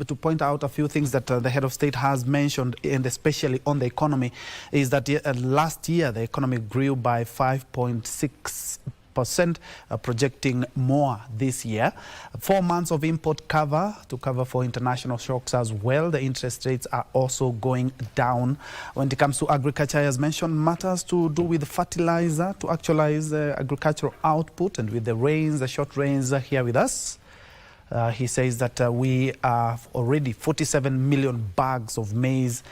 To point out a few things that the head of state has mentioned, and especially on the economy, is that last year the economy grew by 5.6%, projecting more this year. 4 months of import cover to cover for international shocks as well. The interest rates are also going down. When it comes to agriculture, as mentioned, matters to do with fertilizer to actualize agricultural output, and with the rains, the short rains here with us. He says that we have already 47 million bags of maize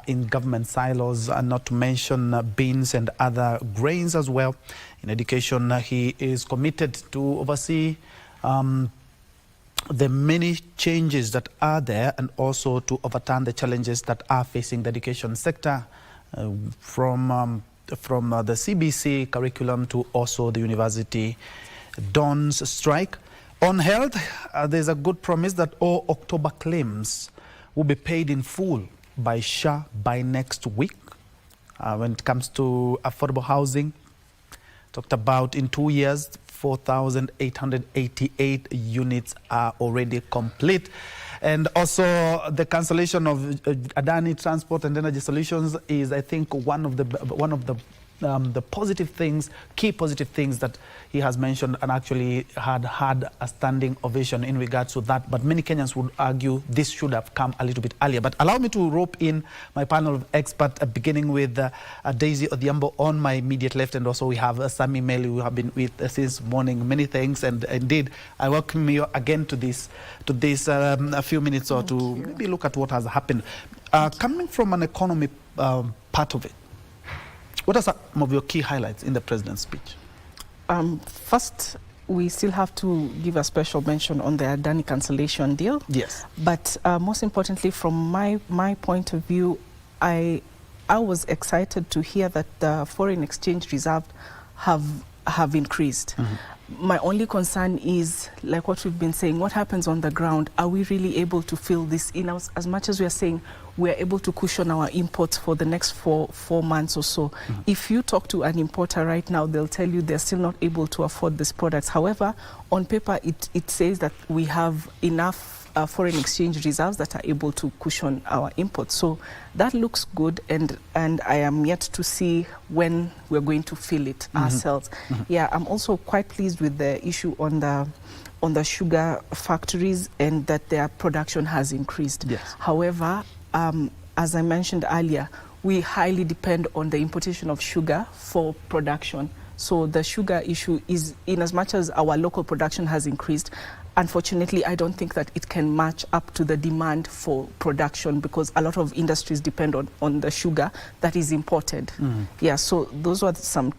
in government silos, not to mention beans and other grains as well. In education, he is committed to oversee the many changes that are there, and also to overturn the challenges that are facing the education sector, from the KBC curriculum to also the university Dawn's strike. On health, there's a good promise that all October claims will be paid in full by SHA by next week. When it comes to affordable housing, talked about in 2 years, 4,888 units are already complete. And also the cancellation of Adani Transport and Energy Solutions is, I think, one of the positive things, key positive things that he has mentioned, and actually had a standing ovation in regards to that. But many Kenyans would argue this should have come a little bit earlier. But allow me to rope in my panel of experts, beginning with Daisy Odhiambo on my immediate left, and also we have Sammy Meli, who have been with us since morning. Many thanks, and indeed I welcome you again to this a few minutes or to maybe look at what has happened. Coming from an economy part of it, what are some of your key highlights in the president's speech? First, we still have to give a special mention on the Adani cancellation deal. Yes. But most importantly, from my point of view, I was excited to hear that the foreign exchange reserve have increased. Mm-hmm. My only concern is, like what we've been saying, what happens on the ground? Are we really able to fill this in? As much as we are saying we are able to cushion our imports for the next four months or so. Mm-hmm. If you talk to an importer right now, they'll tell you they're still not able to afford these products. However, on paper, it says that we have enough foreign exchange reserves that are able to cushion our imports. So that looks good, and I am yet to see when we're going to fill it ourselves. Mm-hmm. Yeah, I'm also quite pleased with the issue on the sugar factories, and that their production has increased. Yes. However, as I mentioned earlier, we highly depend on the importation of sugar for production. So the sugar issue is, in as much as our local production has increased, unfortunately, I don't think that it can match up to the demand for production, because a lot of industries depend on the sugar that is imported. Mm-hmm. Yeah, so those were some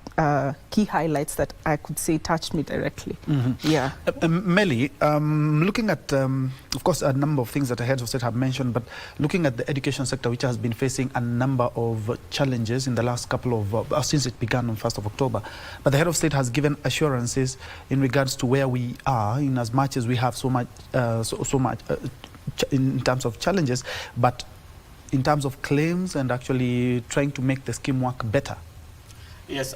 key highlights that I could say touched me directly. Mm-hmm. Yeah. Meli, looking at, of course, a number of things that the heads of state have mentioned, but looking at the education sector, which has been facing a number of challenges in the last couple of, since it began on 1st of October, but the head of state has given assurances in regards to where we are, in as much as we have so much in terms of challenges, but in terms of claims and actually trying to make the scheme work better. Yes,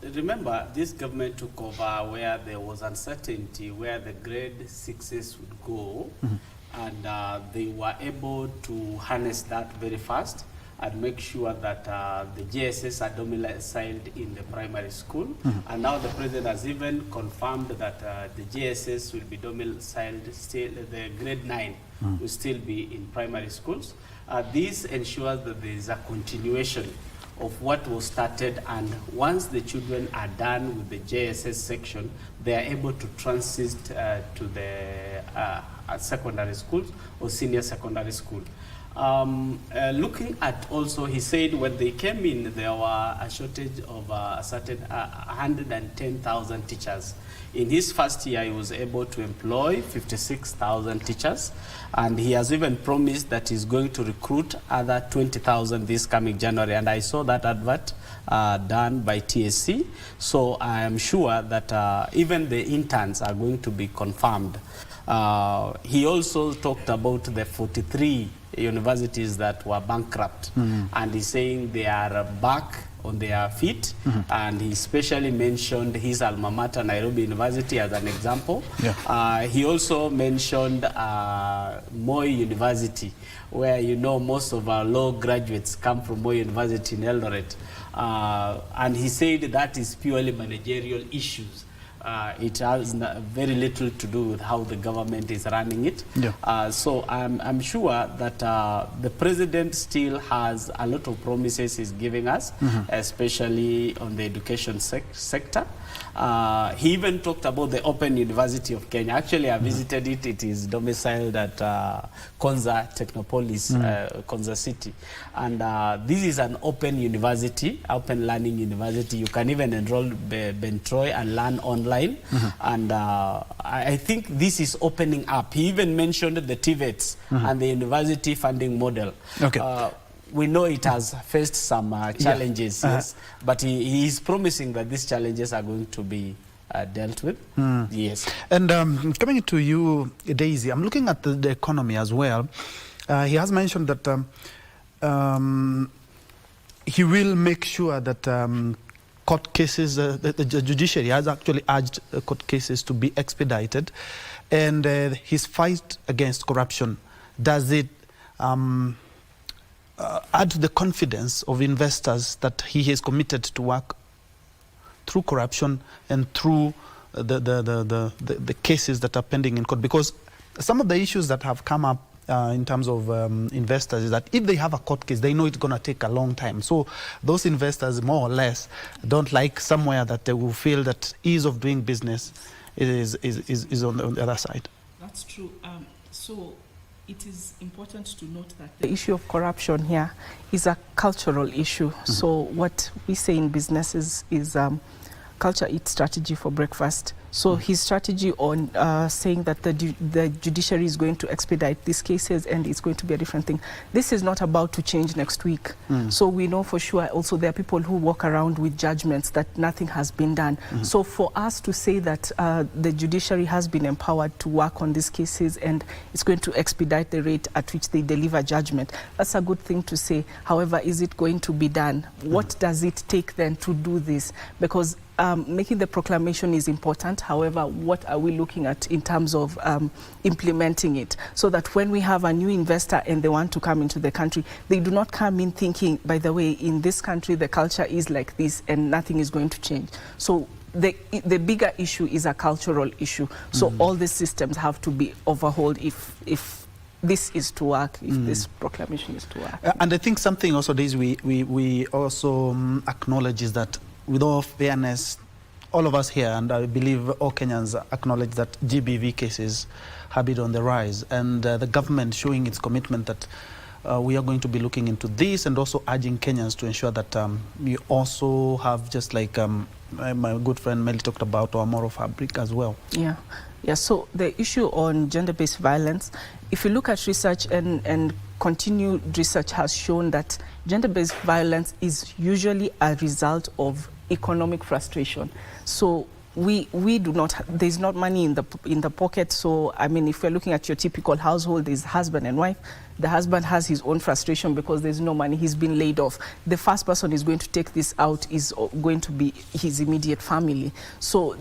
remember, this government took over where there was uncertainty where the grade 6s would go, and they were able to harness that very fast and make sure that the JSS are domiciled in the primary school. And now the president has even confirmed that the JSS will be domiciled, still the grade 9 will still be in primary schools. This ensures that there is a continuation of what was started, and once the children are done with the JSS section, they are able to transit to the secondary schools or senior secondary school. Looking at also, he said when they came in, there were a shortage of a certain 110,000 teachers. In his first year, he was able to employ 56,000 teachers, and he has even promised that he's going to recruit other 20,000 this coming January. And I saw that advert done by TSC, so I am sure that even the interns are going to be confirmed. He also talked about the 43 universities that were bankrupt. And he's saying they are back on their feet, and he especially mentioned his alma mater, Nairobi University, as an example. He also mentioned Moi University, where most of our law graduates come from Moi University in Eldoret. And he said that is purely managerial issues. It has very little to do with how the government is running it. So I'm sure that the president still has a lot of promises he's giving us, especially on the education sector. He even talked about the Open University of Kenya. Actually, I visited it. It is domiciled at Konza Technopolis, Konza City. And this is an open university, open learning university. You can even enroll Ben Troy and learn online. And I think this is opening up. He even mentioned the TVETs and the university funding model. We know it has faced some challenges, yes, but he is promising that these challenges are going to be dealt with. Yes. And coming to you, Daisy, I'm looking at the economy as well. He has mentioned that he will make sure that court cases, the judiciary has actually urged court cases to be expedited, and his fight against corruption, does it add to the confidence of investors that he is committed to work through corruption and through the cases that are pending in court? Because some of the issues that have come up in terms of investors is that if they have a court case, they know it's going to take a long time. So those investors, more or less, don't like somewhere that they will feel that ease of doing business is on the other side. That's true. So it is important to note that the issue of corruption here is a cultural issue. So what we say in business is culture eats strategy for breakfast. So his strategy on saying that the judiciary is going to expedite these cases and it's going to be a different thing, this is not about to change next week. So we know for sure also there are people who walk around with judgments that nothing has been done. So for us to say that the judiciary has been empowered to work on these cases and it's going to expedite the rate at which they deliver judgment, that's a good thing to say. However, is it going to be done? What does it take then to do this? Because making the proclamation is important. However, what are we looking at in terms of implementing it, so that when we have a new investor and they want to come into the country, they do not come in thinking, by the way, in this country the culture is like this and nothing is going to change. So the bigger issue is a cultural issue. So all these systems have to be overhauled if this is to work, if this proclamation is to work. And I think something also is we also acknowledge is that, with all fairness, all of us here, and I believe all Kenyans acknowledge that GBV cases have been on the rise, and the government showing its commitment that we are going to be looking into this, and also urging Kenyans to ensure that we also have, just like my good friend Melly talked about, our moral fabric as well. Yeah, so the issue on gender-based violence, if you look at research and continued research has shown that gender-based violence is usually a result of economic frustration. So we do not, there's not money in the pocket. So I mean, if you're looking at your typical household, there's husband and wife. The husband has his own frustration because there's no money, he's been laid off. The first person is going to take this out is going to be his immediate family. So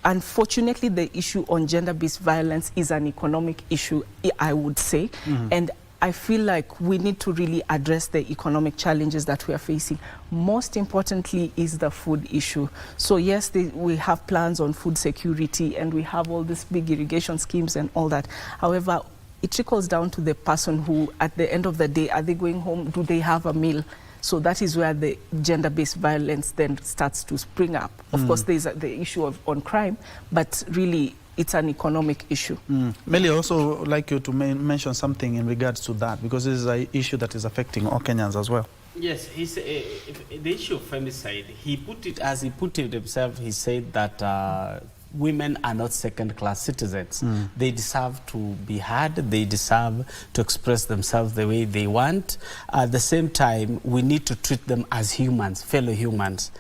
unfortunately, the issue on gender-based violence is an economic issue, I would say. And I feel like we need to really address the economic challenges that we are facing. Most importantly is the food issue. So yes, we have plans on food security and we have all these big irrigation schemes and all that. However, it trickles down to the person who, at the end of the day, are they going home? Do they have a meal? So that is where the gender-based violence then starts to spring up. Of course, there's the issue on crime, but really, it's an economic issue. Melly, also like you to mention something in regards to that, because this is an issue that is affecting all Kenyans as well. Yes, the issue of femicide, he put it as he put it himself. He said that women are not second-class citizens. They deserve to be heard. They deserve to express themselves the way they want. At the same time, we need to treat them as humans, fellow humans.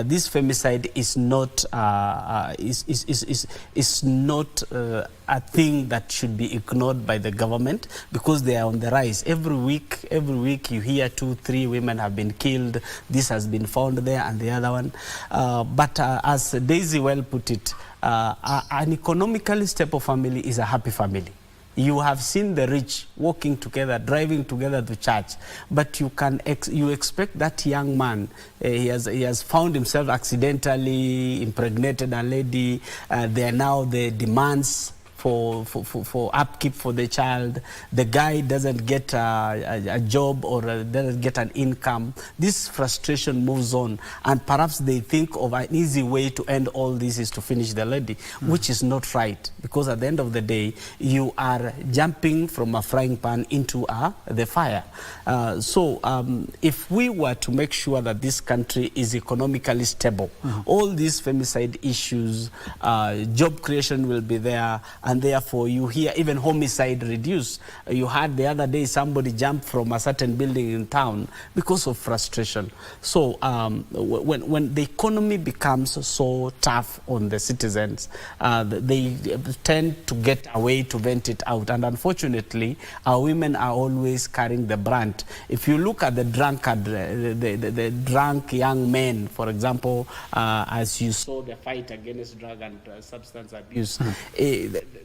This femicide is not a thing that should be ignored by the government, because they are on the rise. Every week you hear 2-3 women have been killed. This has been found there and the other one. But as Daisy well put it, an economically stable family is a happy family. You have seen the rich walking together, driving together to church, but you expect that young man, he has found himself accidentally impregnated a lady. There are now the demands for upkeep for the child. The guy doesn't get a job or doesn't get an income. This frustration moves on, and perhaps they think of an easy way to end all this is to finish the lady, which is not right, because at the end of the day, you are jumping from a frying pan into the fire. So if we were to make sure that this country is economically stable, all these femicide issues, job creation will be there, and therefore you hear even homicide reduce. You heard the other day somebody jumped from a certain building in town because of frustration. So when the economy becomes so tough on the citizens, they tend to get a way to vent it out. And unfortunately, our women are always carrying the brunt. If you look at the drunkard, the drunk young men, for example, as you saw the fight against drug and substance abuse,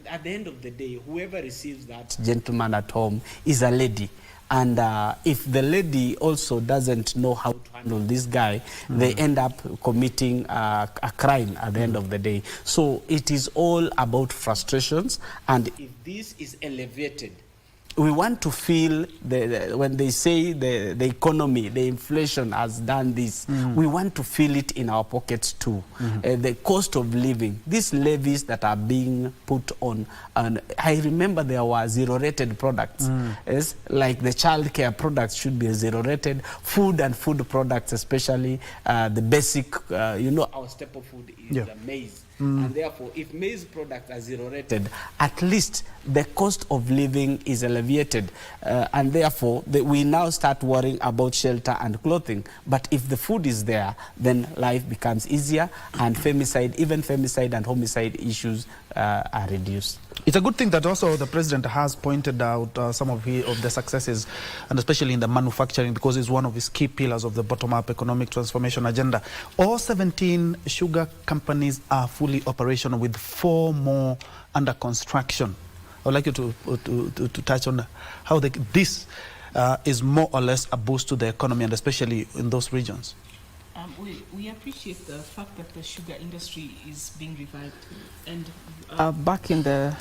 at the end of the day, whoever receives that gentleman at home is a lady. And if the lady also doesn't know how to handle this guy, they end up committing a crime at the end of the day. So it is all about frustrations. And if this is elevated, we want to feel, when they say the economy, the inflation has done this, we want to feel it in our pockets too. The cost of living, these levies that are being put on, and I remember there were zero-rated products. Yes? Like the child care products should be zero-rated. Food and food products, especially the basic, our staple food is maize. And therefore, if maize products are zero-rated, at least the cost of living is alleviated. And therefore, we now start worrying about shelter and clothing. But if the food is there, then life becomes easier, and even femicide and homicide issues are reduced. It's a good thing that also the president has pointed out some of the successes, and especially in the manufacturing, because it's one of his key pillars of the bottom-up economic transformation agenda. All 17 sugar companies are fully operational, with 4 more under construction. I would like you to touch on how this is more or less a boost to the economy, and especially in those regions. We appreciate the fact that the sugar industry is being revived. And back in the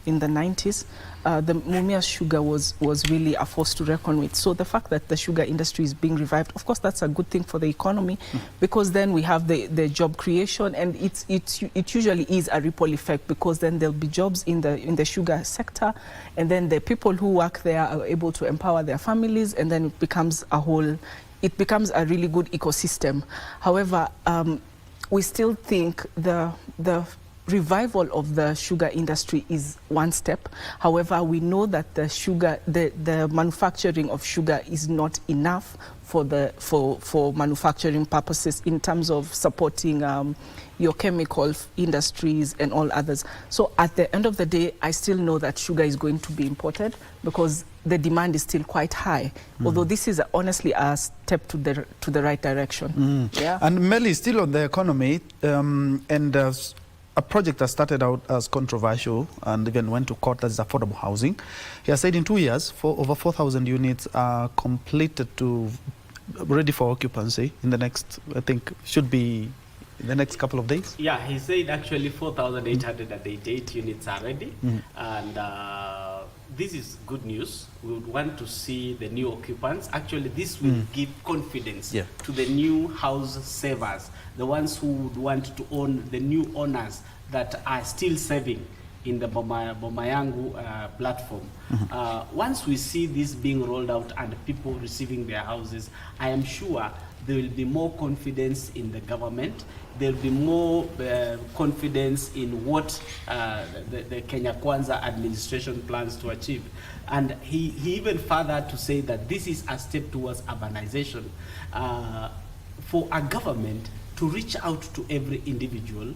90s, the Mumias sugar was really a force to reckon with. So the fact that the sugar industry is being revived, of course, that's a good thing for the economy, because then we have the job creation, and it usually is a ripple effect, because then there'll be jobs in the sugar sector, and then the people who work there are able to empower their families, and then it becomes a really good ecosystem. However, we still think the revival of the sugar industry is one step. However, we know that the manufacturing of sugar is not enough for manufacturing purposes in terms of supporting your chemical industries and all others. So at the end of the day, I still know that sugar is going to be imported, because the demand is still quite high. Although this is honestly a step to the right direction. Yeah. And Melly, still on the economy, a project that started out as controversial and even went to court, that is affordable housing. He has said in 2 years, over 4,000 units are completed ready for occupancy in the next, I think, should be in the next couple of days. Yeah, he said actually 4,888 units are ready. And this is good news. We would want to see the new occupants. Actually, this will give confidence to the new house savers, the ones who would want to own, the new owners that are still saving. in the Boma Yangu platform. Once we see this being rolled out and people receiving their houses, I am sure there will be more confidence in the government. There will be more confidence in what the Kenya Kwanza administration plans to achieve. And he even further to say that this is a step towards urbanization. For a government to reach out to every individual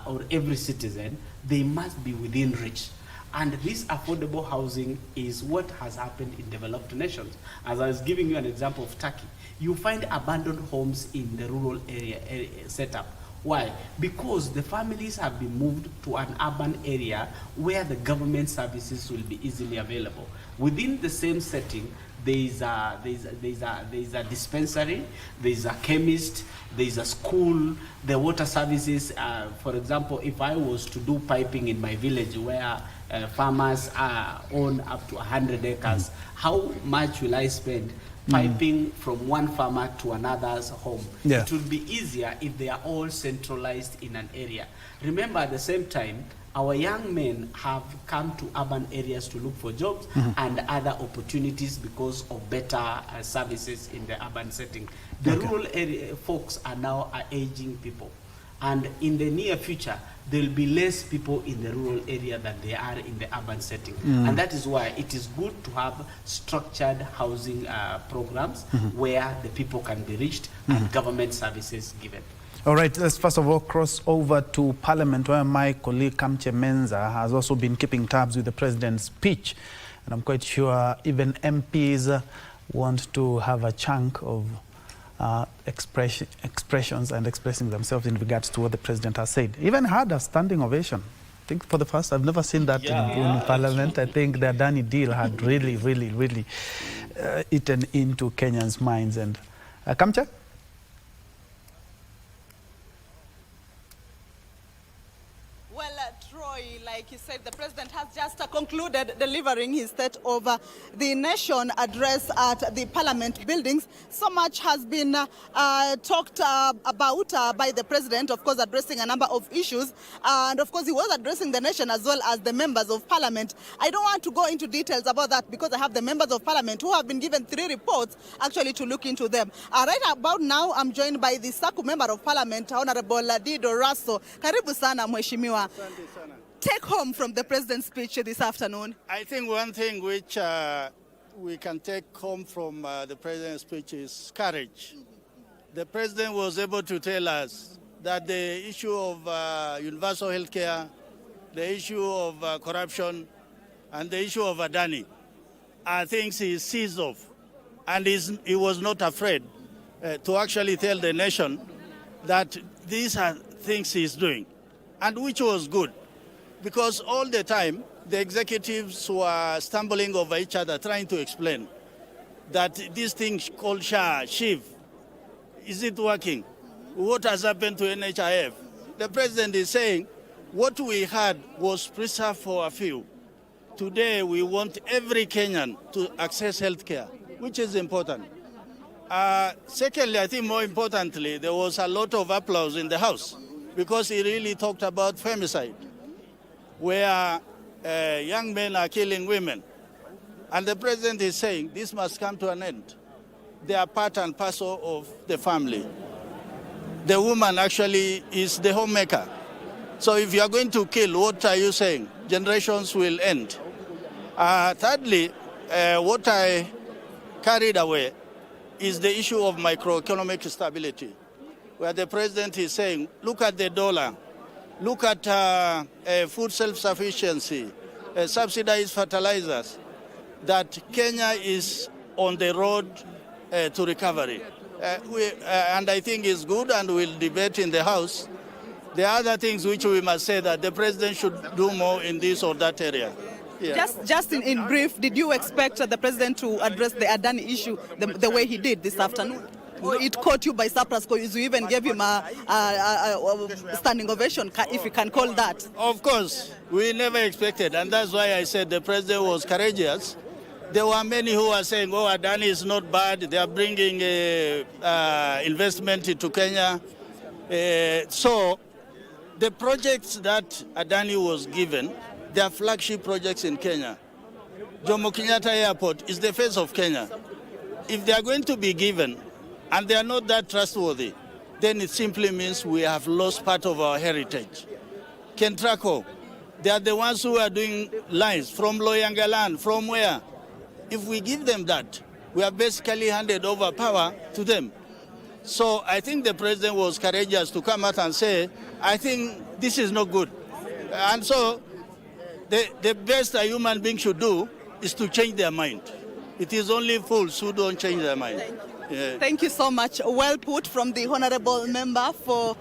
or every citizen, they must be within reach. And this affordable housing is what has happened in developed nations. As I was giving you an example of Turkey, you find abandoned homes in the rural area setup. Why? Because the families have been moved to an urban area where the government services will be easily available. Within the same setting, there is a dispensary, there is a chemist, there is a school, the water services. For example, if I was to do piping in my village where farmers own up to 100 acres, how much will I spend piping from one farmer to another's home? Yeah. It would be easier if they are all centralized in an area. Remember, at the same time, our young men have come to urban areas to look for jobs and other opportunities because of better services in the urban setting. The rural area folks are now aging people. And in the near future, there will be less people in the rural area than there are in the urban setting. And that is why it is good to have structured housing programs where the people can be reached and government services given. All right, let's first of all cross over to Parliament, where my colleague Kamche Menza has also been keeping tabs with the president's speech. And I'm quite sure even MPs want to have a chunk of expressions and expressing themselves in regards to what the president has said. Even had a standing ovation. I think for the first, I've never seen that in Parliament. I think the Adani deal had really eaten into Kenyans' minds. And Kamche? Like you said, the president has just concluded delivering his State of the Nation address at the Parliament buildings. So much has been talked about by the president, of course, addressing a number of issues. And of course, he was addressing the nation as well as the members of Parliament. I don't want to go into details about that because I have the members of Parliament who have been given 3 reports actually to look into them. Right about now, I'm joined by the SACU member of Parliament, Honorable Dido Rasso. Karibu sana, Mheshimiwa. Take home from the president's speech this afternoon. I think one thing which we can take home from the president's speech is courage. The president was able to tell us that the issue of universal health care, the issue of corruption, and the issue of Adani are things he seized off. And he was not afraid to actually tell the nation that these are things he's doing, and which was good. Because all the time, the executives were stumbling over each other, trying to explain that this thing called SHIV, is it working? What has happened to NHIF? The president is saying, what we had was preserved for a few. Today, we want every Kenyan to access health care, which is important. Secondly, I think more importantly, there was a lot of applause in the House because he really talked about femicide, where young men are killing women. And the president is saying this must come to an end. They are part and parcel of the family. The woman actually is the homemaker. So if you are going to kill, what are you saying? Generations will end. Thirdly, what I carried away is the issue of microeconomic stability, where the president is saying, look at the dollar. Look at food self-sufficiency, subsidized fertilizers, that Kenya is on the road to recovery. And I think it's good, and we'll debate in the House. There are other things which we must say that the president should do more in this or that area. Yeah. Just in brief, did you expect the president to address the Adani issue the way he did this afternoon? It caught you by surprise because you even gave him a standing ovation, if you can call that. Of course, we never expected, and that's why I said the president was courageous. There were many who were saying, oh, Adani is not bad, they are bringing investment into Kenya. So the projects that Adani was given their flagship projects in Kenya. Jomo Kenyatta Airport is the face of Kenya. If they are going to be given and they are not that trustworthy, then it simply means we have lost part of our heritage. Kentraco, they are the ones who are doing lines from Loyangalan, from where? If we give them that, we have basically handed over power to them. So I think the president was courageous to come out and say, I think this is not good. And so the best a human being should do is to change their mind. It is only fools who don't change their mind. Yeah. Thank you so much. Well put from the honorable member for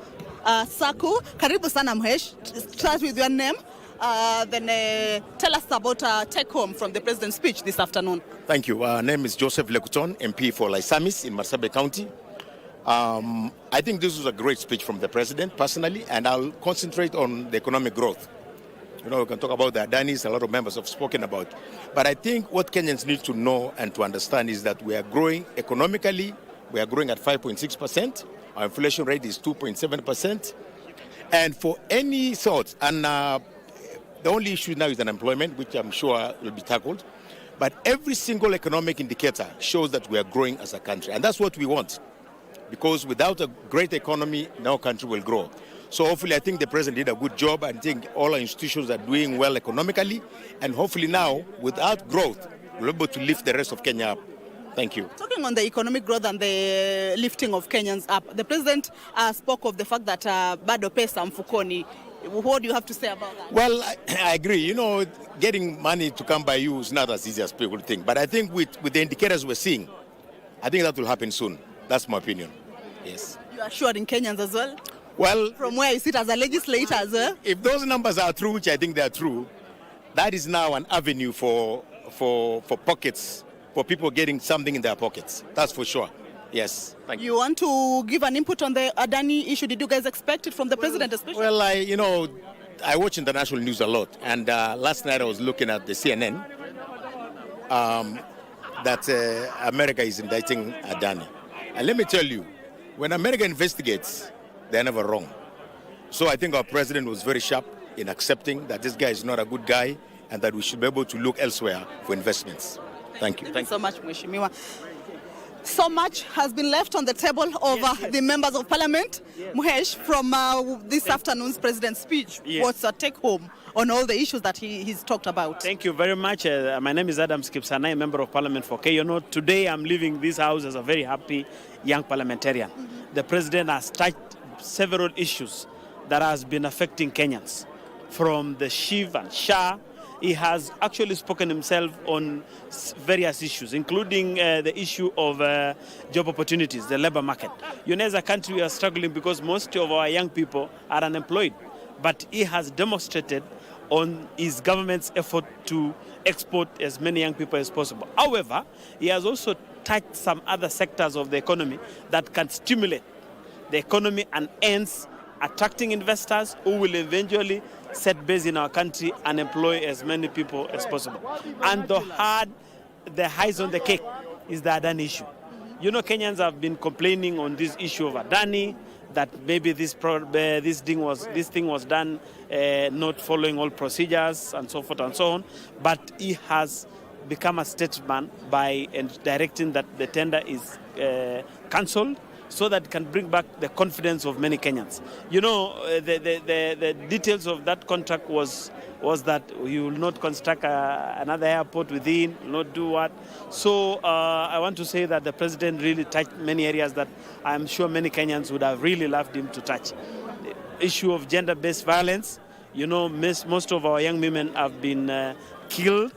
Saku. Karibu sana Mhesh. Start with your name. Then tell us about take home from the president's speech this afternoon. Thank you. Name is Joseph Lekuton, MP for Laisamis in Marsabit County. I think this was a great speech from the president personally, and I'll concentrate on the economic growth. You know, we can talk about the Adanis, a lot of members have spoken about. But I think what Kenyans need to know and to understand is that we are growing economically. We are growing at 5.6%. Our inflation rate is 2.7%. And for any sort, and the only issue now is unemployment, which I'm sure will be tackled. But every single economic indicator shows that we are growing as a country. And that's what we want. Because without a great economy, no country will grow. So hopefully I think the president did a good job. I think all our institutions are doing well economically. And hopefully now, without growth, we're able to lift the rest of Kenya up. Thank you. Talking on the economic growth and the lifting of Kenyans up, the president spoke of the fact that bado pesa mfukoni. What do you have to say about that? Well, I agree. You know, getting money to come by you is not as easy as people think. But I think with the indicators we're seeing, I think that will happen soon. That's my opinion. Yes. You are assuring Kenyans as well? Well, from where you sit as a legislator as well? If those numbers are true, which I think they are true, that is now an avenue for pockets, for people getting something in their pockets. That's for sure. Yes. Thank you. You want to give an input on the Adani issue? Did you guys expect it from the president especially? Well, I watch international news a lot. And last night I was looking at the CNN that America is indicting Adani. And let me tell you, when America investigates, they're never wrong. So I think our president was very sharp in accepting that this guy is not a good guy and that we should be able to look elsewhere for investments. Thank you. Thank you so much, Mheshimiwa. So much has been left on the table of the members of parliament. Yes. Muhesh, from this afternoon's president's speech, what's a take home on all the issues that he's talked about? Thank you very much. My name is Adam Skipsanai, member of parliament for Keyono. Today I'm leaving this house as a very happy young parliamentarian. Mm-hmm. The president has touched several issues that has been affecting Kenyans. From the Shiv and Shah, he has actually spoken himself on various issues, including the issue of job opportunities, the labor market. You know, as a country, we are struggling because most of our young people are unemployed. But he has demonstrated on his government's effort to export as many young people as possible. However, he has also touched some other sectors of the economy that can stimulate the economy and hence attracting investors who will eventually set base in our country and employ as many people as possible. And the highs on the cake is the Adani issue. You know, Kenyans have been complaining on this issue of Adani, that maybe this thing was done not following all procedures and so forth and so on. But he has become a statesman by directing that the tender is cancelled, so that it can bring back the confidence of many Kenyans. You know, the details of that contract was that you will not construct another airport within, will not do what. So I want to say that the president really touched many areas that I'm sure many Kenyans would have really loved him to touch. The issue of gender-based violence, you know, most of our young women have been killed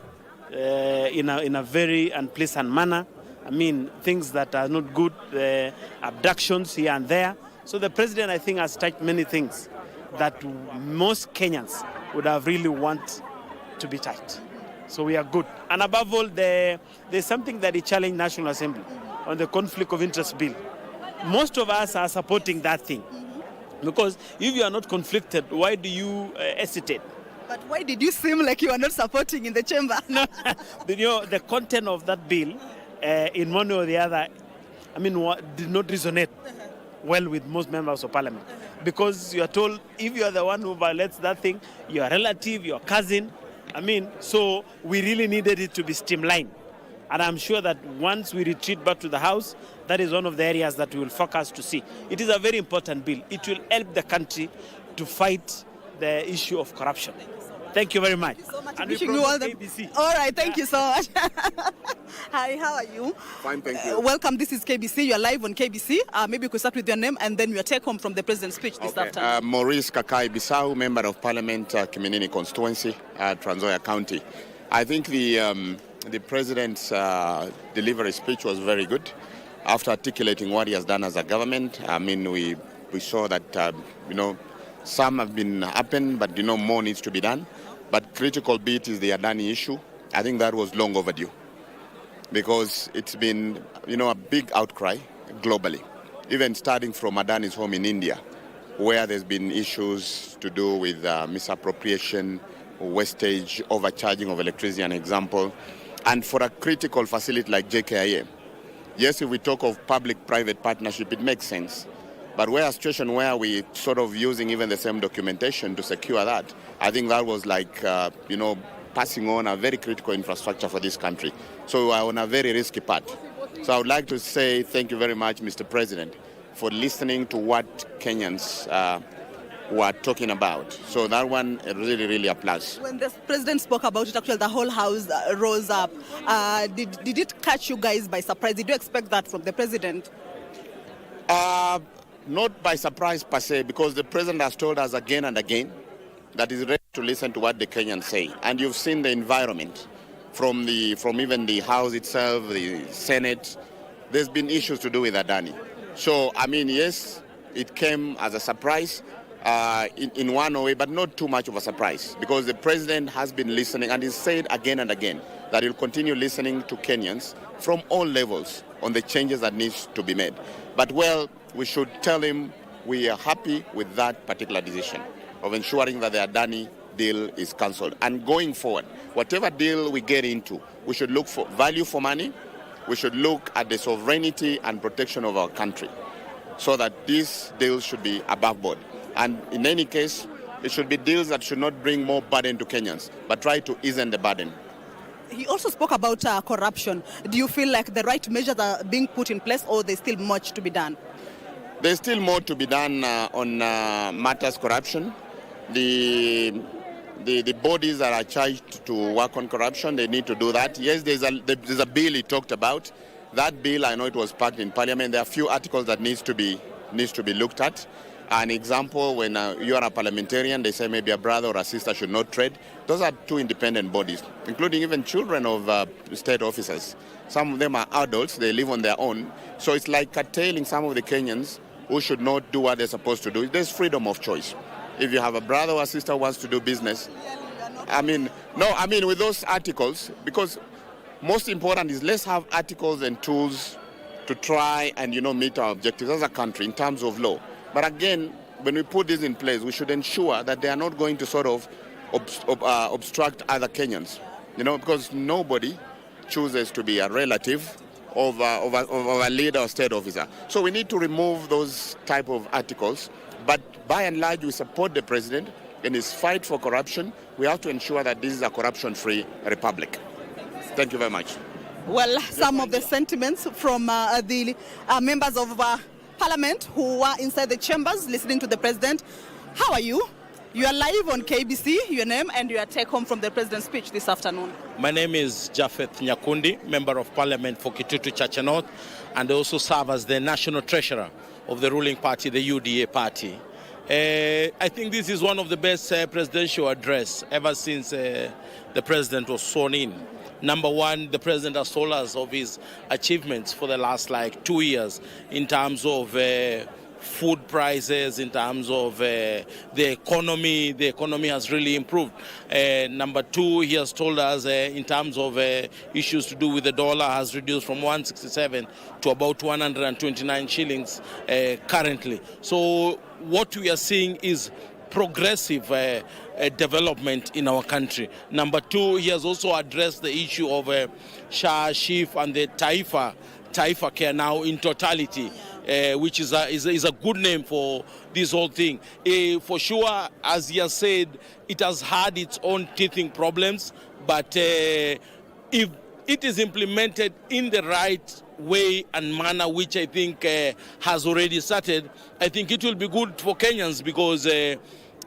in a very unpleasant manner. I mean, things that are not good, abductions here and there. So the president, I think, has touched many things that most Kenyans would have really want to be touched. So we are good. And above all, there's something that he challenged National Assembly on the conflict of interest bill. Most of us are supporting that thing. Because if you are not conflicted, why do you hesitate? But why did you seem like you are not supporting in the chamber? No, you know, the content of that bill, in one way or the other, I mean, did not resonate well with most members of parliament. Because you are told, if you are the one who violates that thing, your relative, your cousin, I mean, so we really needed it to be streamlined. And I'm sure that once we retreat back to the House, that is one of the areas that we will focus to see. It is a very important bill. It will help the country to fight the issue of corruption. Thank you very much. Thank you so much. And Wishing we you all promote the KBC. All right, thank you so much. Hi, how are you? Fine, thank you. Welcome. This is KBC. You are live on KBC. Maybe you could start with your name and then your take home from the president's speech this afternoon. Maurice Kakai Bissau, Member of Parliament, Kiminini Constituency, Trans Nzoia County. I think the president's delivery speech was very good. After articulating what he has done as a government, I mean, we saw that, some have been happened, but, more needs to be done. But critical bit is the Adani issue. I think that was long overdue because it's been, a big outcry globally, even starting from Adani's home in India, where there's been issues to do with misappropriation, wastage, overcharging of electricity, an example. And for a critical facility like JKIA, yes, if we talk of public-private partnership, it makes sense. But where a situation where we sort of using even the same documentation to secure that, I think that was like, passing on a very critical infrastructure for this country. So we are on a very risky path. So I would like to say thank you very much, Mr. President, for listening to what Kenyans were talking about. So that one really, really a plus. When the president spoke about it, actually the whole house rose up. Did it catch you guys by surprise? Did you expect that from the president? Not by surprise per se, because the president has told us again and again that he's ready to listen to what the Kenyans say. And you've seen the environment from even the House itself, the Senate. There's been issues to do with Adani. So, I mean, yes, it came as a surprise in one way, but not too much of a surprise, because the president has been listening and he's said again and again that he'll continue listening to Kenyans from all levels on the changes that needs to be made. But, well, we should tell him we are happy with that particular decision of ensuring that the Adani deal is cancelled. And going forward, whatever deal we get into, we should look for value for money. We should look at the sovereignty and protection of our country so that these deals should be above board. And in any case, it should be deals that should not bring more burden to Kenyans, but try to ease the burden. He also spoke about corruption. Do you feel like the right measures are being put in place, or there's still much to be done? There's still more to be done on matters corruption. The bodies that are charged to work on corruption, they need to do that. Yes, there's a bill he talked about. That bill, I know it was packed in Parliament. There are a few articles that needs to be looked at. An example, when you are a parliamentarian, they say maybe a brother or a sister should not trade. Those are two independent bodies, including even children of state officers. Some of them are adults, they live on their own. So it's like curtailing some of the Kenyans who should not do what they're supposed to do. There's freedom of choice. If you have a brother or a sister who wants to do business, with those articles, because most important is let's have articles and tools to try and, meet our objectives as a country in terms of law. But again, when we put this in place, we should ensure that they are not going to sort of obstruct other Kenyans, because nobody chooses to be a relative of a leader or state officer. So we need to remove those type of articles. But by and large, we support the president in his fight for corruption. We have to ensure that this is a corruption-free republic. Thank you very much. Well, some of the sentiments from the members of Parliament who were inside the chambers listening to the president. How are you? You are live on KBC, your name and your take home from the president's speech this afternoon. My name is Japheth Nyakundi, Member of Parliament for Kitutu Chacha North, and I also serve as the National Treasurer of the ruling party, the UDA party. I think this is one of the best presidential address ever since the president was sworn in. Number one, the president has told us of his achievements for the last 2 years in terms of food prices, in terms of the economy. The economy has really improved. Number two, he has told us in terms of issues to do with the dollar has reduced from 167 to about 129 shillings currently. So what we are seeing is progressive development in our country. Number two, he has also addressed the issue of SHA, SHIF and the Taifa care now in totality. which is a good name for this whole thing. For sure, as he has said, it has had its own teething problems, but if it is implemented in the right way and manner, which I think has already started, I think it will be good for Kenyans, because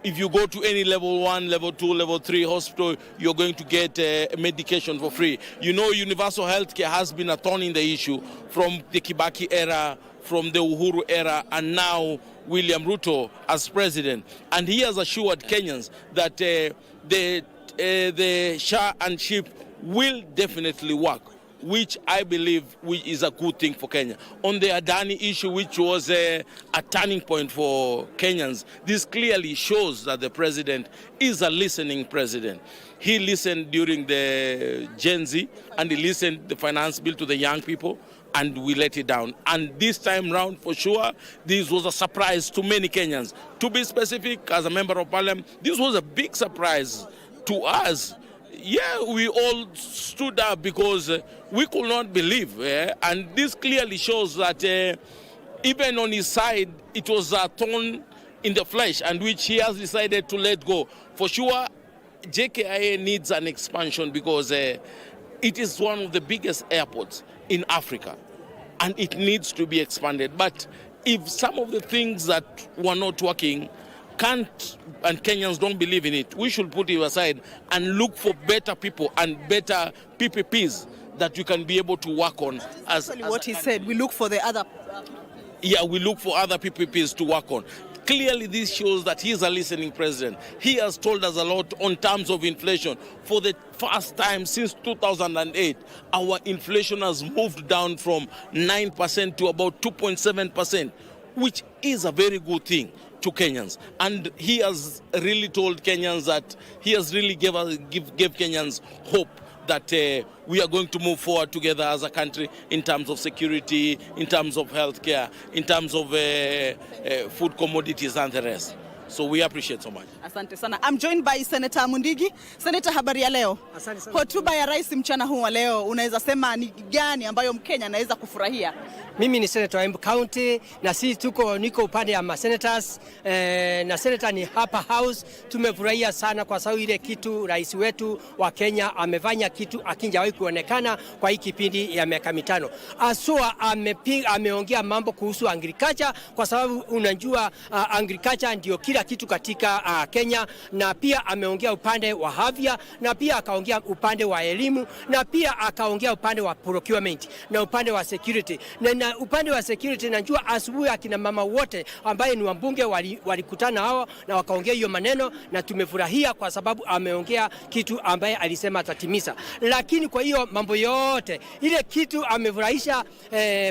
if you go to any level 1, level 2, level 3 hospital, you're going to get medication for free. You know, universal healthcare has been a thorn in the issue from the Kibaki era, from the Uhuru era, and now William Ruto as president. And he has assured Kenyans that the SHA and SHIP will definitely work, which I believe is a good thing for Kenya. On the Adani issue, which was a turning point for Kenyans, this clearly shows that the president is a listening president. He listened during the Gen Z, and he listened the finance bill to the young people, and we let it down. And this time round, for sure, this was a surprise to many Kenyans. To be specific, as a member of parliament, this was a big surprise to us. Yeah, we all stood up because we could not believe. And this clearly shows that even on his side, it was a thorn in the flesh, and which he has decided to let go. For sure, JKIA needs an expansion, because it is one of the biggest airports in Africa, and it needs to be expanded. But if some of the things that were not working can't, and Kenyans don't believe in it, we should put it aside and look for better people and better PPPs that we can be able to work on. As what he said, we look for the other. Yeah, we look for other PPPs to work on. Clearly, this shows that he is a listening president. He has told us a lot on terms of inflation. For the first time since 2008, our inflation has moved down from 9% to about 2.7%, which is a very good thing to Kenyans. And he has really told Kenyans that he has really gave Kenyans hope that we are going to move forward together as a country in terms of security, in terms of healthcare, in terms of food commodities and the rest. So we appreciate so much. Asante sana. I'm joined by Senator Mundigi. Senator, habari ya leo? Asante sana. Hotuba ya rais mchana huu wa leo, unaweza sema ni gani ambayo Mkenya anaweza kufurahia? Mimi ni Senator wa Embu County, na sisi niko upande ya senators, na senator ni hapa house. Tumefurahia sana kwa sababu ile kitu rais wetu wa Kenya amefanya kitu akinjawahi kuonekana kwa hii kipindi ya miaka mitano. Asua ameongea mambo kuhusu agriculture, kwa sababu unajua agriculture ndio kila kitu katika Kenya, na pia ameongea upande wa afya, na pia akaongea upande wa elimu, na pia akaongea upande wa procurement na upande wa security. Na upande wa security, najua asubuhi akina mama wote ambaye ni wabunge walikutana hao na wakaongea hiyo maneno, na tumefurahia kwa sababu ameongea kitu ambaye alisema atatimiza. Lakini kwa hiyo mambo yote ile kitu amefurahisha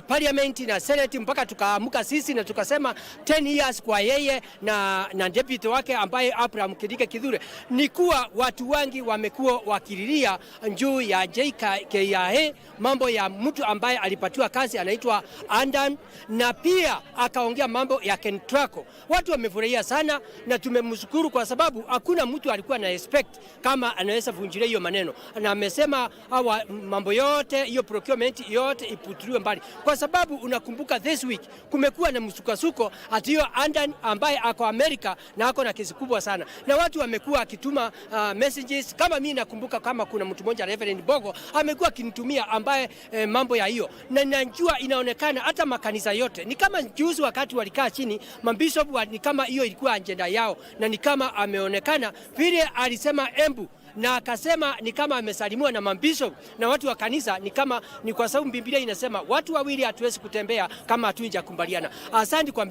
Parliament na Senate, mpaka tukaamuka sisi na tukasema 10 years kwa yeye na deputy wake ambaye Abraham Kithure, ni kuwa watu wengi wamekuwa wakililia juu ya JKIA, mambo ya mtu ambaye alipatiwa kazi anaitwa Andan, na pia akaongea mambo ya Kentrako. Watu wamefurahia sana, na tumemshukuru kwa sababu hakuna mtu alikuwa na expect kama anaweza vunjilia hiyo maneno, na amesema hawa mambo yote hiyo procurement yote iputuliwe mbali, kwa sababu unakumbuka this week kumekuwa na msukasuko ati hiyo Andan ambaye ako Amerika na ako na kesi kubwa sana, na watu wamekuwa akituma messages. Kama mimi nakumbuka kama kuna mtu mmoja Reverend Bogo amekuwa akinitumia ambaye mambo ya hiyo, na najua inaonekana hata makanisa yote ni kama juzi wakati walikaa chini mabishop ni kama hiyo ilikuwa agenda yao, na ni kama ameonekana vile alisema Embu, na akasema ni kama amesalimiwa na mabishop na watu wa kanisa, ni kama ni kwa sababu Biblia inasema watu wawili hatuwezi kutembea kama hatujakubaliana. Asante kwa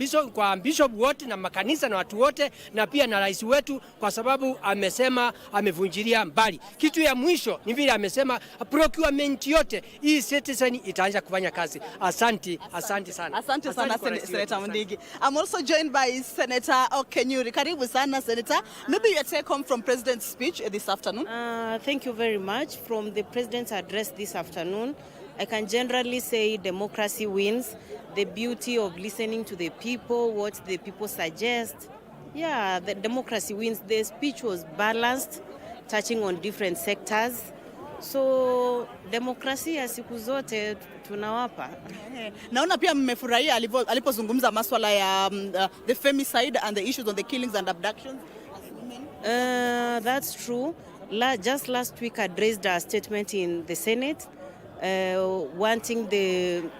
bishop wote na makanisa na watu wote, na pia na rais wetu, kwa sababu amesema amevunjilia mbali. Kitu ya mwisho ni vile amesema procurement yote hii citizen itaanza kufanya kazi. Asante sana. Asante sana Senator Mundigi. I'm also joined by Senator Okenyuri. Karibu sana Senator. Maybe your take home from President's speech this afternoon. Thank you very much. From the President's address this afternoon, I can generally say democracy wins. The beauty of listening to the people, what the people suggest. Yeah, the democracy wins. The speech was balanced, touching on different sectors. So demokrasia siku zote tunawapa. Naona pia mmefurahia alipozungumza masuala ya the femicide and the issues on the killings and abductions as women. That's true. Just last week I raised a statement in the Senate wanting to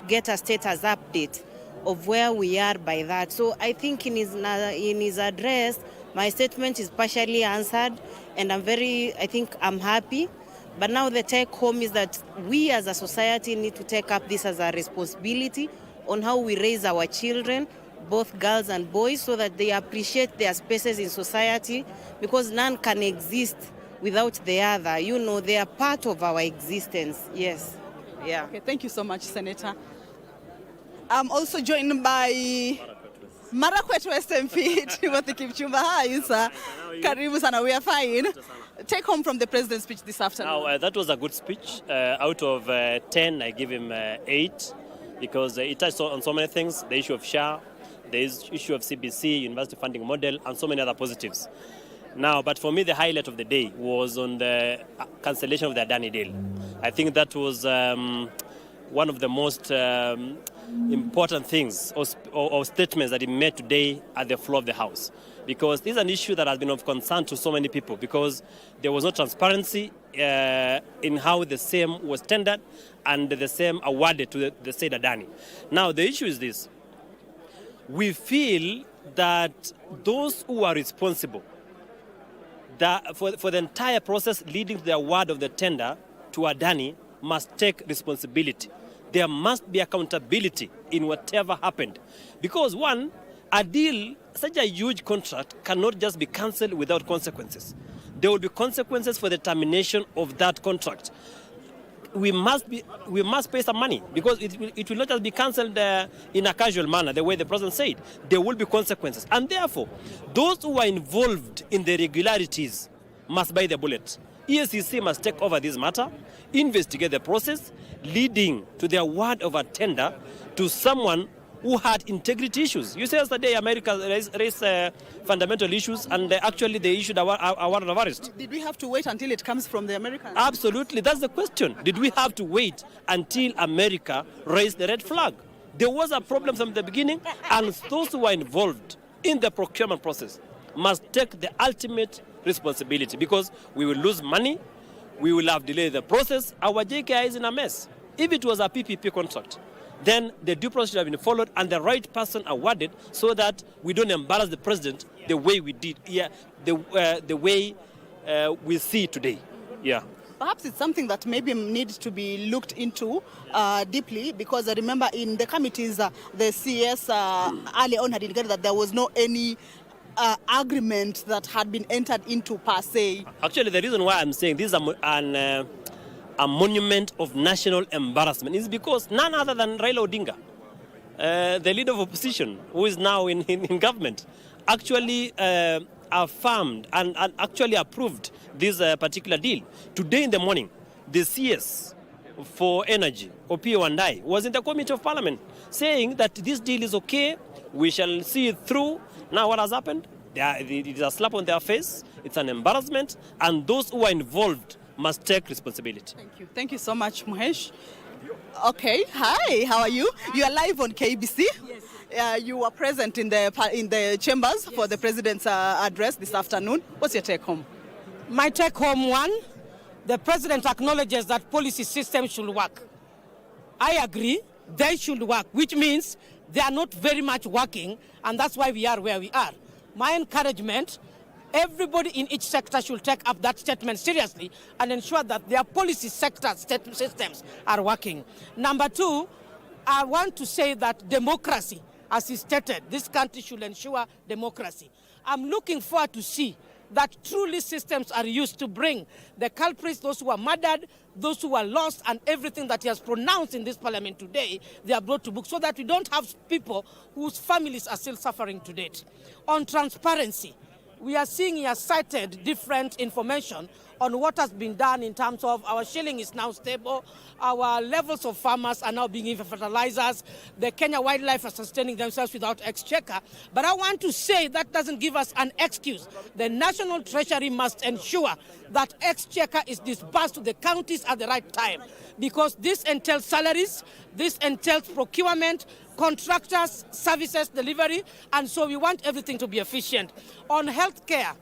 get a status update of where we are by that. So I think in his address, my statement is partially answered, and I'm happy. But now the take home is that we as a society need to take up this as a responsibility on how we raise our children, both girls and boys, so that they appreciate their spaces in society, because none can exist without the other. You know, they are part of our existence. Yes. Yeah. Okay, thank you so much, Senator. I'm also joined by Marakwet West MP, Timothy Kipchumba. Hi, sir. Karibu sana, we are fine. Take home from the president's speech this afternoon. Now, that was a good speech. Out of 10, I give him 8 because it touched on so many things. The issue of SHA, the issue of CBC, university funding model, and so many other positives. Now, but for me, the highlight of the day was on the cancellation of the Adani deal. I think that was one of the most important things or statements that he made today at the floor of the House. Because this is an issue that has been of concern to so many people, because there was no transparency in how the same was tendered and the same awarded to the said Adani. Now, the issue is this. We feel that those who are responsible for the entire process leading to the award of the tender to Adani must take responsibility. There must be accountability in whatever happened. Because one, a deal, such a huge contract, cannot just be cancelled without consequences. There will be consequences for the termination of that contract. We must pay some money, because it will not just be cancelled in a casual manner, the way the president said. There will be consequences. And therefore, those who are involved in the irregularities must buy the bullet. EACC must take over this matter, investigate the process, leading to the award of a tender to someone who had integrity issues. You said yesterday America raised fundamental issues, and actually they issued a warrant of arrest. Did we have to wait until it comes from the Americans? Absolutely, that's the question. Did we have to wait until America raised the red flag? There was a problem from the beginning, and those who were involved in the procurement process must take the ultimate responsibility, because we will lose money, we will have delayed the process. Our JKI is in a mess. If it was a PPP contract, then the due process should have been followed and the right person awarded, so that we don't embarrass the president the way we did, the way we see today. Yeah. Perhaps it's something that maybe needs to be looked into deeply, because I remember in the committees, the CS early on had indicated that there was no any agreement that had been entered into per se. Actually, the reason why I'm saying this is a monument of national embarrassment is because none other than Raila Odinga, the leader of opposition, who is now in government, actually affirmed and actually approved this particular deal. Today in the morning, the CS for Energy, Opio and I, was in the Committee of Parliament saying that this deal is okay, we shall see it through. Now what has happened? It is a slap on their face, it's an embarrassment, and those who are involved must take responsibility. Thank you. Thank you so much, Muhesh. Okay, hi, how are you? You are live on KBC. Yes. You were present in the chambers for the president's address this afternoon. What's your take home? My take home one, the president acknowledges that policy systems should work. I agree, they should work, which means they are not very much working, and that's why we are where we are. My encouragement, everybody in each sector should take up that statement seriously and ensure that their policy sector systems are working. Number two, I want to say that democracy, as is stated, this country should ensure democracy. I'm looking forward to see that truly systems are used to bring the culprits, those who are murdered, those who are lost, and everything that he has pronounced in this parliament today, they are brought to book, so that we don't have people whose families are still suffering to date. On transparency, we are seeing he has cited different information on what has been done in terms of our shilling is now stable, our levels of farmers are now being given fertilizers, the Kenya wildlife are sustaining themselves without exchequer. But I want to say that doesn't give us an excuse. The National Treasury must ensure that exchequer is disbursed to the counties at the right time, because this entails salaries, this entails procurement, contractors, services, delivery, and so we want everything to be efficient. On healthcare,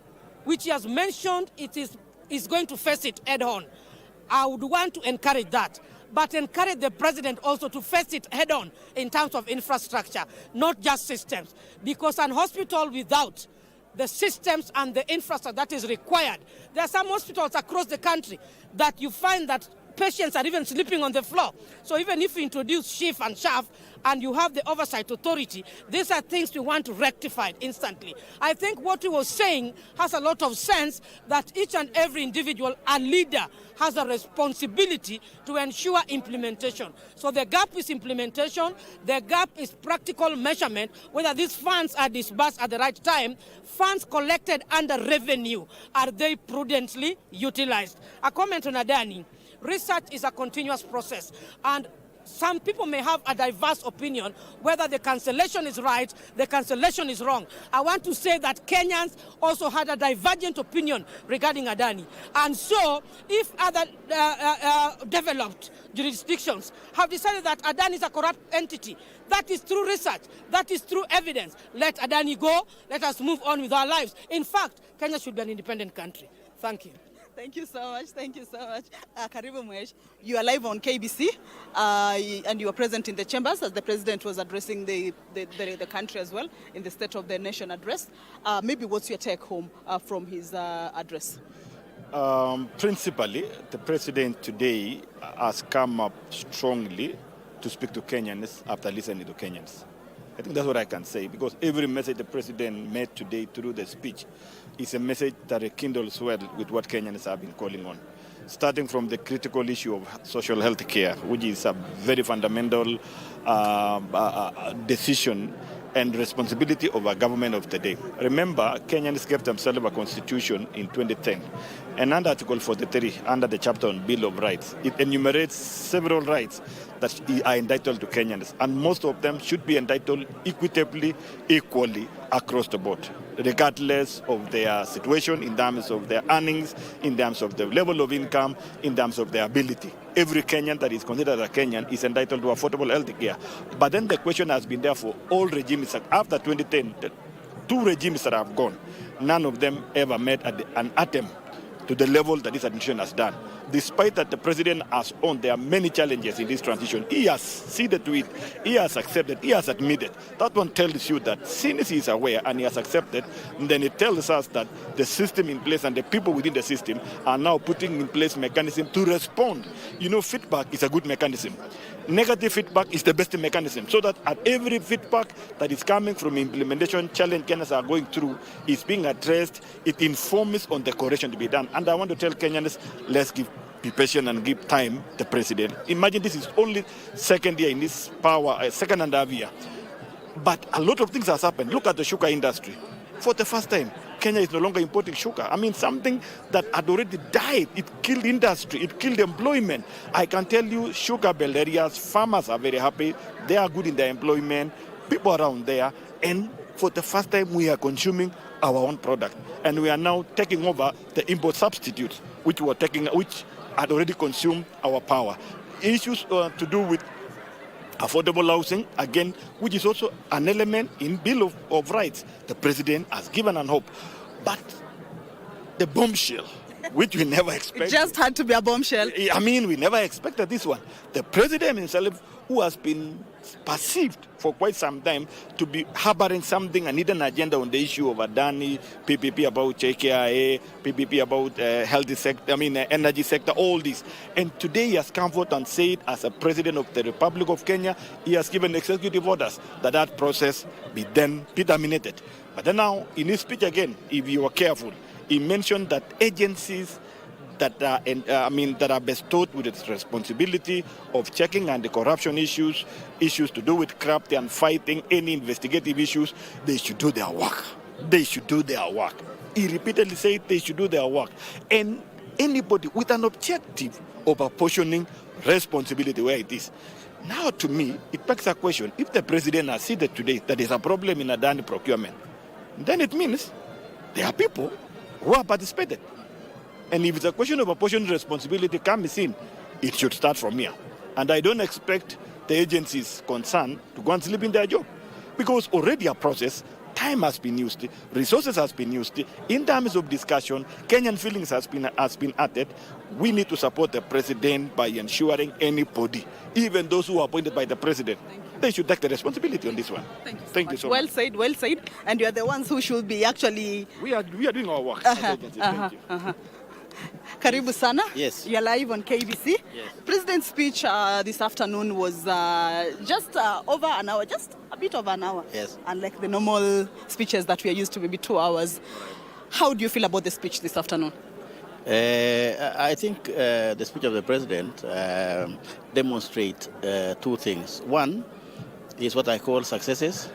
which he has mentioned, it is going to face it head on. I would want to encourage that, but encourage the president also to face it head on in terms of infrastructure, not just systems, because an hospital without the systems and the infrastructure that is required, there are some hospitals across the country that you find that patients are even sleeping on the floor. So even if you introduce SHIF and SHAF and you have the oversight authority, these are things we want to rectify instantly. I think what he was saying has a lot of sense, that each and every individual and leader has a responsibility to ensure implementation. So the gap is implementation, the gap is practical measurement, whether these funds are disbursed at the right time, funds collected under revenue, are they prudently utilized? A comment on Adani. Research is a continuous process, and some people may have a diverse opinion whether the cancellation is right, the cancellation is wrong. I want to say that Kenyans also had a divergent opinion regarding Adani. And so if other developed jurisdictions have decided that Adani is a corrupt entity, that is through research, that is through evidence. Let Adani go, let us move on with our lives. In fact, Kenya should be an independent country. Thank you. Thank you so much. Thank you so much. Karibu Mwesh, you are live on KBC and you were present in the chambers as the president was addressing the country as well in the State of the Nation address. Maybe what's your take home from his address? Principally, the president today has come up strongly to speak to Kenyans after listening to Kenyans. I think that's what I can say, because every message the president made today through the speech is a message that rekindles well with what Kenyans have been calling on. Starting from the critical issue of social health care, which is a very fundamental decision and responsibility of a government of today. Remember, Kenyans gave themselves a constitution in 2010. And under Article 43, under the chapter on Bill of Rights, it enumerates several rights that are entitled to Kenyans. And most of them should be entitled equitably, equally across the board, regardless of their situation, in terms of their earnings, in terms of the level of income, in terms of their ability. Every Kenyan that is considered a Kenyan is entitled to affordable health care. But then the question has been there for all regimes. After 2010, the two regimes that have gone, none of them ever made an attempt to the level that this administration has done. Despite that the president has owned there are many challenges in this transition, he has ceded to it, he has accepted, he has admitted. That one tells you that since he is aware and he has accepted, then it tells us that the system in place and the people within the system are now putting in place mechanisms to respond. You know, feedback is a good mechanism. Negative feedback is the best mechanism, so that at every feedback that is coming from implementation challenge Kenyans are going through is being addressed, it informs on the correction to be done. And I want to tell Kenyans, let's be patient and give time the president. Imagine this is only second year in this power, second and a half year. But a lot of things has happened. Look at the sugar industry. For the first time, Kenya is no longer importing sugar. I mean, something that had already died. It killed industry. It killed employment. I can tell you, sugar belt areas, farmers are very happy. They are good in their employment. People around there. And for the first time, we are consuming our own product. And we are now taking over the import substitutes, which had already consumed our power. Issues to do with affordable housing, again, which is also an element in Bill of Rights. The president has given an hope. But the bombshell, which we never expected. It just had to be a bombshell. I mean, we never expected this one. The president himself, who has been perceived for quite some time to be harboring something, a hidden agenda on the issue of Adani, PPP about JKIA, PPP about healthy sector, energy sector, all this. And today he has come forth and said, as a president of the Republic of Kenya, he has given executive orders that process be then terminated. But then now, in his speech again, if you are careful, he mentioned that agencies that are bestowed with its responsibility of checking anti-corruption issues to do with corruption and fighting any investigative issues, they should do their work. They should do their work. He repeatedly said they should do their work. And anybody with an objective of apportioning responsibility where it is. Now, to me, it begs a question. If the president has said today that there's a problem in Adani procurement, then it means there are people who have participated. And if it's a question of apportioning responsibility comes in, it should start from here. And I don't expect the agencies concerned to go and sleep in their job. Because already a process, time has been used, resources has been used. In terms of discussion, Kenyan feelings has been added. We need to support the president by ensuring anybody, even those who are appointed by the president, they should take the responsibility on this one. Thank you so much. Well said. And you are the ones who should be actually... We are doing our work. Thank you. Karibu sana. Yes. You're live on KBC. Yes. President's speech this afternoon was just over an hour, just a bit over an hour. Yes. Unlike the normal speeches that we are used to, maybe 2 hours. How do you feel about the speech this afternoon? I think the speech of the president demonstrates two things. One is what I call successes,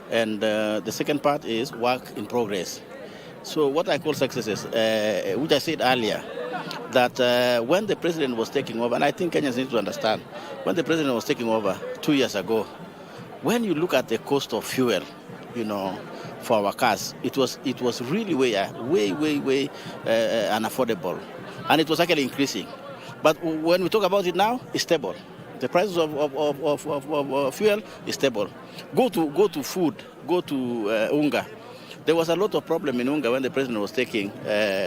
and the second part is work in progress. So what I call successes, which I said earlier, that when the president was taking over, and I think Kenyans need to understand, when the president was taking over 2 years ago, when you look at the cost of fuel, for our cars, it was really way unaffordable, and it was actually increasing. But when we talk about it now, it's stable. The prices of fuel is stable. Go to food, go to unga. There was a lot of problem in Unga when the president was taking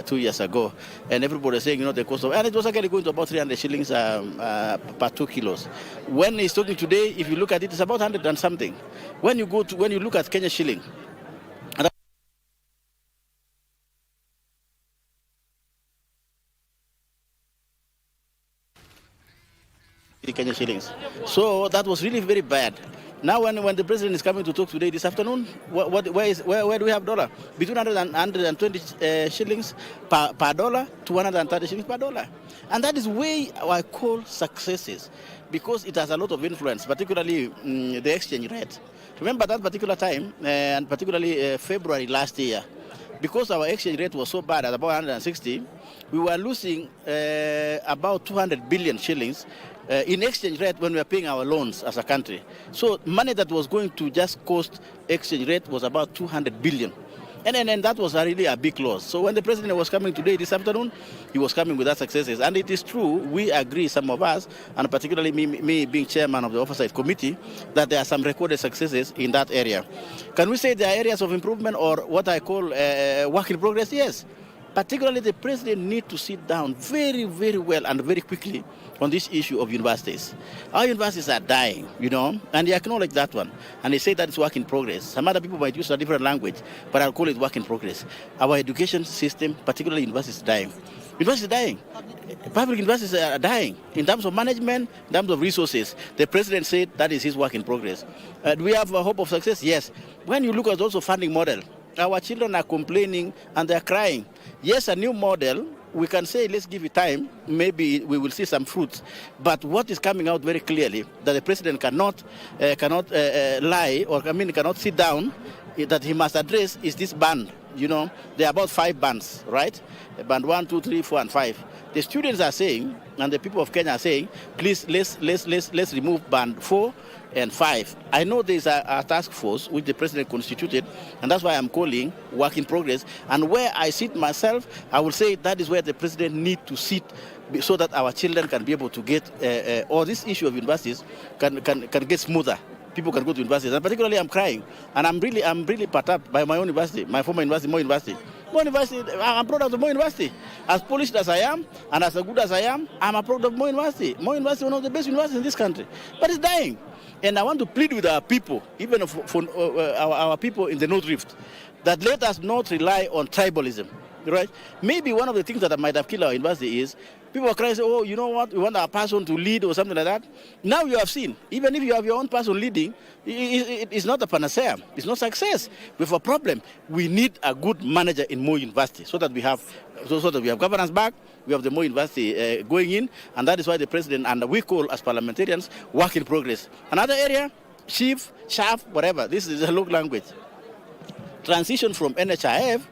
2 years ago, and everybody was saying, the cost of, and it was actually going to about 300 shillings per 2 kilos. When he's talking today, if you look at it, it's about 100 and something. When you look at Kenya shilling, Kenya shillings. So that was really very bad. Now, when the president is coming to talk today this afternoon, where do we have dollar? Between 120 shillings per dollar to 130 shillings per dollar. And that is way I call successes, because it has a lot of influence, particularly the exchange rate. Remember that particular time, and particularly February last year, because our exchange rate was so bad at about 160, we were losing about 200 billion shillings in exchange rate when we were paying our loans as a country. So money that was going to just cost exchange rate was about 200 billion. And that was really a big loss. So when the president was coming today, this afternoon, he was coming with that successes. And it is true, we agree, some of us, and particularly me being chairman of the oversight committee, that there are some recorded successes in that area. Can we say there are areas of improvement or what I call work in progress? Yes. Particularly, the president needs to sit down very, very well and very quickly on this issue of universities. Our universities are dying, and he acknowledged that one. And he said that it's work in progress. Some other people might use a different language, but I'll call it work in progress. Our education system, particularly universities, is dying. Universities are dying. Public universities are dying in terms of management, in terms of resources. The president said that is his work in progress. Do we have a hope of success? Yes. When you look at also funding model, our children are complaining and they're crying. Yes, a new model, we can say, let's give it time, maybe we will see some fruits. But what is coming out very clearly, that the president cannot lie, or cannot sit down, that he must address is this band. There are about 5 bands, right? Band 1, 2, 3, 4, and 5. The students are saying, and the people of Kenya are saying, please, let's remove band 4 and 5. I know there is a task force which the president constituted, and that's why I'm calling work in progress. And where I sit myself, I will say that is where the president needs to sit, so that our children can be able to get, or this issue of universities can get smoother. People can go to universities, and particularly I'm crying, and I'm really perturbed by my own university, my former university, Moi University. Moi University, I'm proud of the Moi University. As polished as I am, and as good as I am, I'm a proud of Moi University. Moi University is one of the best universities in this country, but it's dying. And I want to plead with our people, even for our people in the North Rift, that let us not rely on tribalism, right? Maybe one of the things that might have killed our university is people are crying, say, oh, you know what, we want our person to lead or something like that. Now you have seen, even if you have your own person leading, it's not a panacea. It's not success. We have a problem. We need a good manager in Moi University so that we have governance back. We have the Moi University going in, and that is why the president and we call as parliamentarians work in progress. Another area, chief, shaft, whatever. This is a local language. Transition from NHIF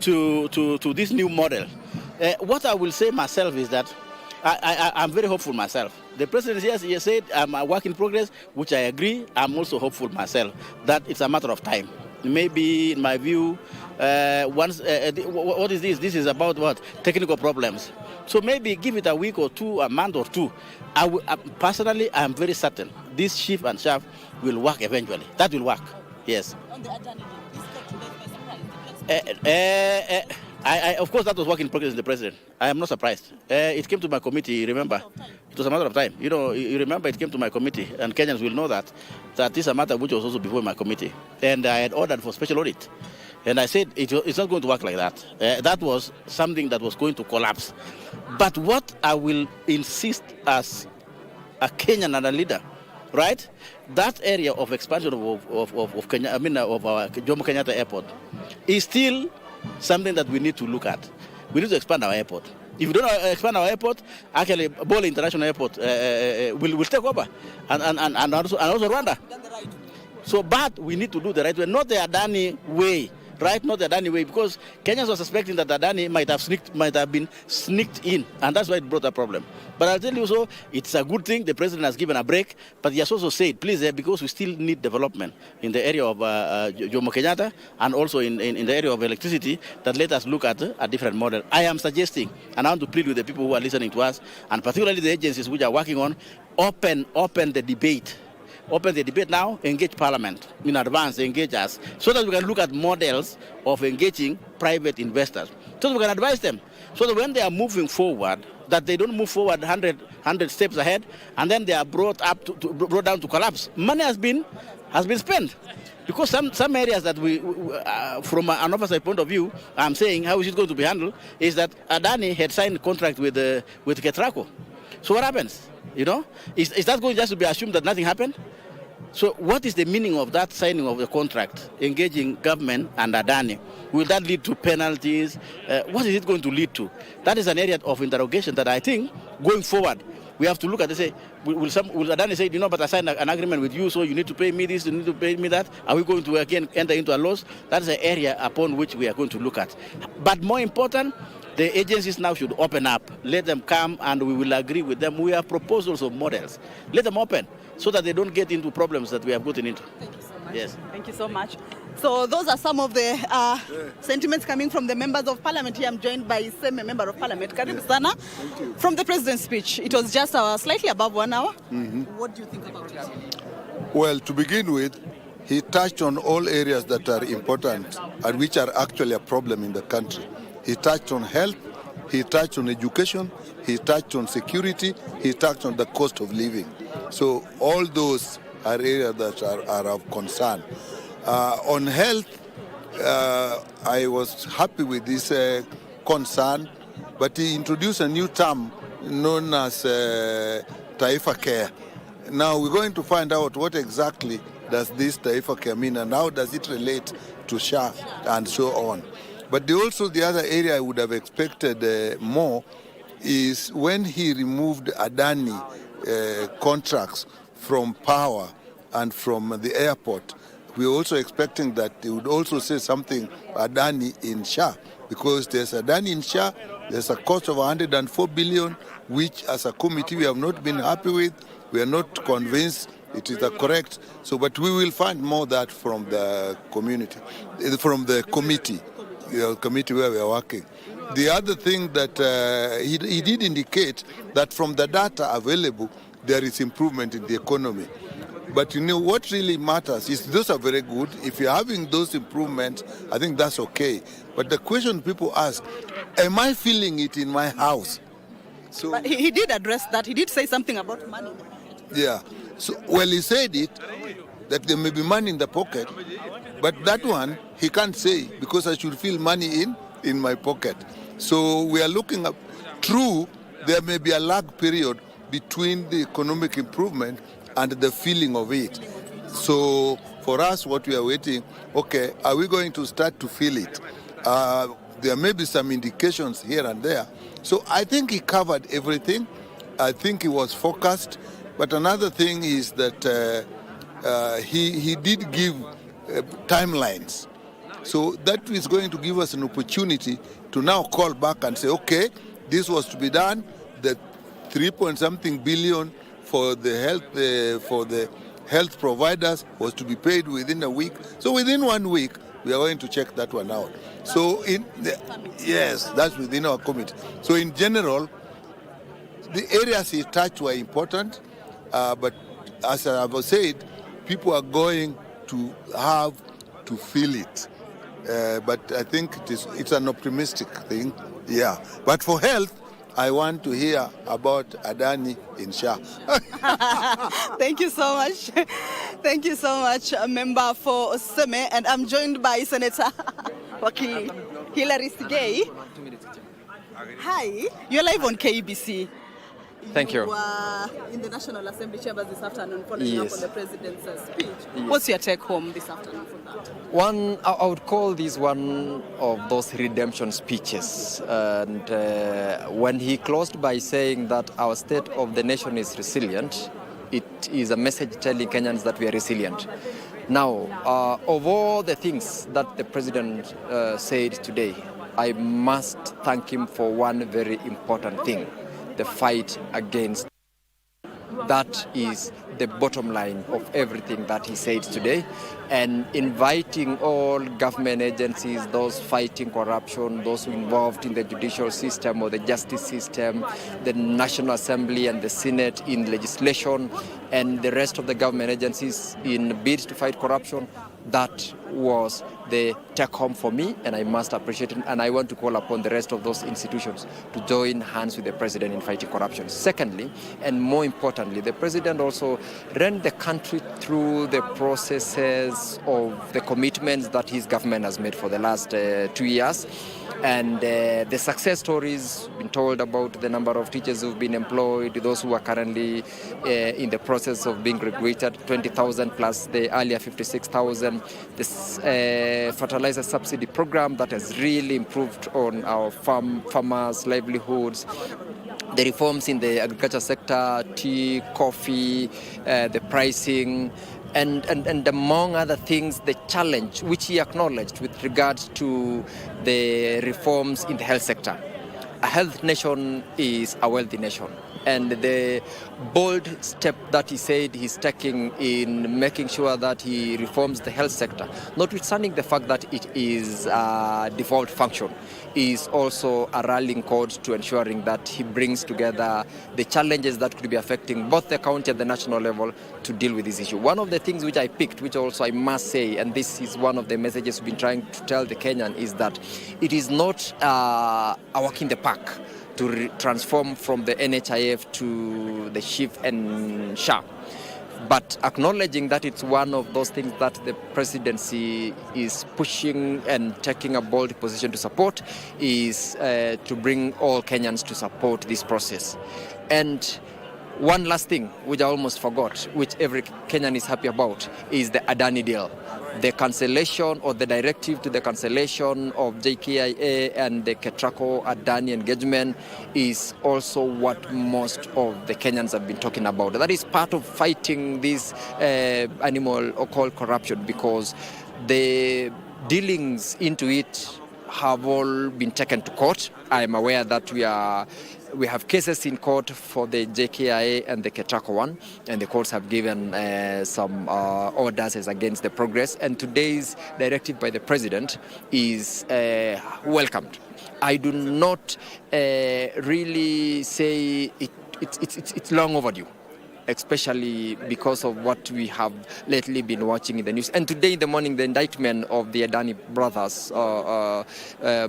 to this new model. What I will say myself is that I'm very hopeful myself. The president, yes, he said I'm a work in progress, which I agree. I'm also hopeful myself that it's a matter of time. Maybe, in my view, what is this? This is about what? Technical problems. So maybe give it a week or two, a month or two. Personally, I'm very certain this shift and shaft will work eventually. That will work, yes. On the Adani deal, this got today's by surprise. Of course, that was work in progress in the president. I am not surprised. It came to my committee, remember? It was a matter of time. You remember it came to my committee, and Kenyans will know that this is a matter which was also before my committee. And I had ordered for special audit. And I said, it's not going to work like that. That was something that was going to collapse. But what I will insist as a Kenyan and a leader, right? That area of expansion of Kenya, of our Jomo Kenyatta Airport is still something that we need to look at. We need to expand our airport. If we don't expand our airport, actually, Bole International Airport will take over, and also Rwanda. So, but we need to do the right way, not the Adani way. Right, not the Adani way, because Kenyans were suspecting that Adani might have been sneaked in, and that's why it brought a problem. But I'll tell you so, it's a good thing the president has given a break, but he has also said, please, because we still need development in the area of Jomo Kenyatta and also in the area of electricity, that let us look at a different model. I am suggesting, and I want to plead with the people who are listening to us, and particularly the agencies which are working on, open the debate. Open the debate now, engage Parliament in advance, engage us, so that we can look at models of engaging private investors, so that we can advise them, so that when they are moving forward, that they don't move forward 100 steps ahead, and then they are brought down to collapse. Money has been spent. Because some areas that we from an oversight point of view, I'm saying how is it going to be handled, is that Adani had signed a contract with Ketraco. So what happens? Is that going just to be assumed that nothing happened? So what is the meaning of that signing of the contract, engaging government and Adani? Will that lead to penalties? What is it going to lead to? That is an area of interrogation that I think, going forward, we have to look at and say, will Adani say, but I signed an agreement with you, so you need to pay me this, you need to pay me that? Are we going to again enter into a loss? That is an area upon which we are going to look at. But more important, the agencies now should open up. Let them come and we will agree with them. We have proposals of models. Let them open so that they don't get into problems that we have gotten into. Thank you so much. Yes. Thank you so much. So those are some of the sentiments coming from the members of Parliament. Here I'm joined by same member of Parliament, Karibu Sana. Thank you. From the President's speech, it was just slightly above 1 hour. Mm-hmm. What do you think about it? Well, to begin with, he touched on all areas that are important and which are actually a problem in the country. He touched on health, he touched on education, he touched on security, he touched on the cost of living. So all those are areas that are of concern. On health, I was happy with this concern, but he introduced a new term known as Taifa Care. Now we're going to find out what exactly does this Taifa Care mean and how does it relate to SHA and so on. But the other area I would have expected more is when he removed Adani contracts from power and from the airport. We're also expecting that he would also say something Adani in SHA, because there's Adani in SHA, there's a cost of 104 billion, which as a committee we have not been happy with. We are not convinced it is the correct. So, but we will find more that from the community, from the committee. Committee where we are working. The other thing that he did indicate that from the data available, there is improvement in the economy. But what really matters is those are very good. If you're having those improvements, I think that's okay. But the question people ask, am I feeling it in my house? So, but he did address that. He did say something about money. Yeah. So, well, he said it, that there may be money in the pocket, but that one he can't say because I should feel money in my pocket. So we are looking at, true, there may be a lag period between the economic improvement and the feeling of it. So for us, what we are waiting, okay, are we going to start to feel it? There may be some indications here and there. So I think he covered everything. I think he was focused. But another thing is that he did give timelines. So that is going to give us an opportunity to now call back and say, okay, this was to be done. The 3-point-something billion for the health providers was to be paid within a week. So within 1 week, we are going to check that one out. So yes, that's within our committee. So in general, the areas he touched were important, but as I have said, people are going to have to feel it. But I think it's an optimistic thing, yeah. But for health, I want to hear about Adani in Shah. Thank you so much. Thank you so much, member for Oseme. And I'm joined by Senator Wakili Hilary Sigei. Hi, you're live on KBC. Thank you. You were in the National Assembly chambers this afternoon following up on the president's speech. Yes. What's your take home this afternoon from that? I would call this one of those redemption speeches. And when he closed by saying that our state of the nation is resilient, it is a message telling Kenyans that we are resilient. Now, of all the things that the president said today, I must thank him for one very important thing: the fight against. That is the bottom line of everything that he said today, and inviting all government agencies, those fighting corruption, those involved in the judicial system or the justice system, the National Assembly and the Senate in legislation, and the rest of the government agencies in bids to fight corruption. That was the take home for me, and I must appreciate it. And I want to call upon the rest of those institutions to join hands with the president in fighting corruption. Secondly, and more importantly, the president also ran the country through the processes of the commitments that his government has made for the last 2 years. And the success stories been told about the number of teachers who've been employed, those who are currently in the process of being graduated, 20,000 plus the earlier 56,000. This fertilizer subsidy program that has really improved on our farmers' livelihoods. The reforms in the agriculture sector, tea, coffee, the pricing, and among other things, the challenge which he acknowledged with regards to the reforms in the health sector. A health nation is a wealthy nation. And the bold step that he said he's taking in making sure that he reforms the health sector, notwithstanding the fact that it is a default function, is also a rallying call to ensuring that he brings together the challenges that could be affecting both the county and the national level to deal with this issue. One of the things which I picked, which also I must say, and this is one of the messages we've been trying to tell the Kenyan, is that it is not a walk in the park to transform from the NHIF to the SHIF and SHA. But acknowledging that it's one of those things that the presidency is pushing and taking a bold position to support is to bring all Kenyans to support this process. And one last thing, which I almost forgot, which every Kenyan is happy about, is the Adani deal. The cancellation or the directive to the cancellation of JKIA and the Ketraco Adani engagement is also what most of the Kenyans have been talking about. That is part of fighting this animal or called corruption, because the dealings into it have all been taken to court. I am aware that we have cases in court for the JKIA and the Ketraco one, and the courts have given some orders as against the progress. And today's directive by the president is welcomed. I do not really say it's long overdue, especially because of what we have lately been watching in the news. And today in the morning, the indictment of the Adani brothers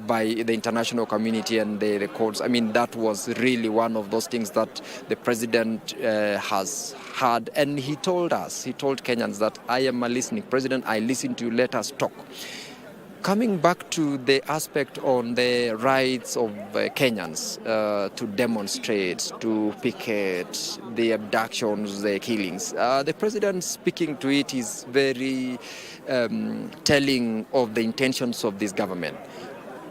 by the international community and the courts, I mean, that was really one of those things that the president has had. And he told Kenyans that I am a listening president, I listen to you, let us talk. Coming back to the aspect on the rights of Kenyans to demonstrate, to picket, the abductions, the killings, the president speaking to it is very telling of the intentions of this government.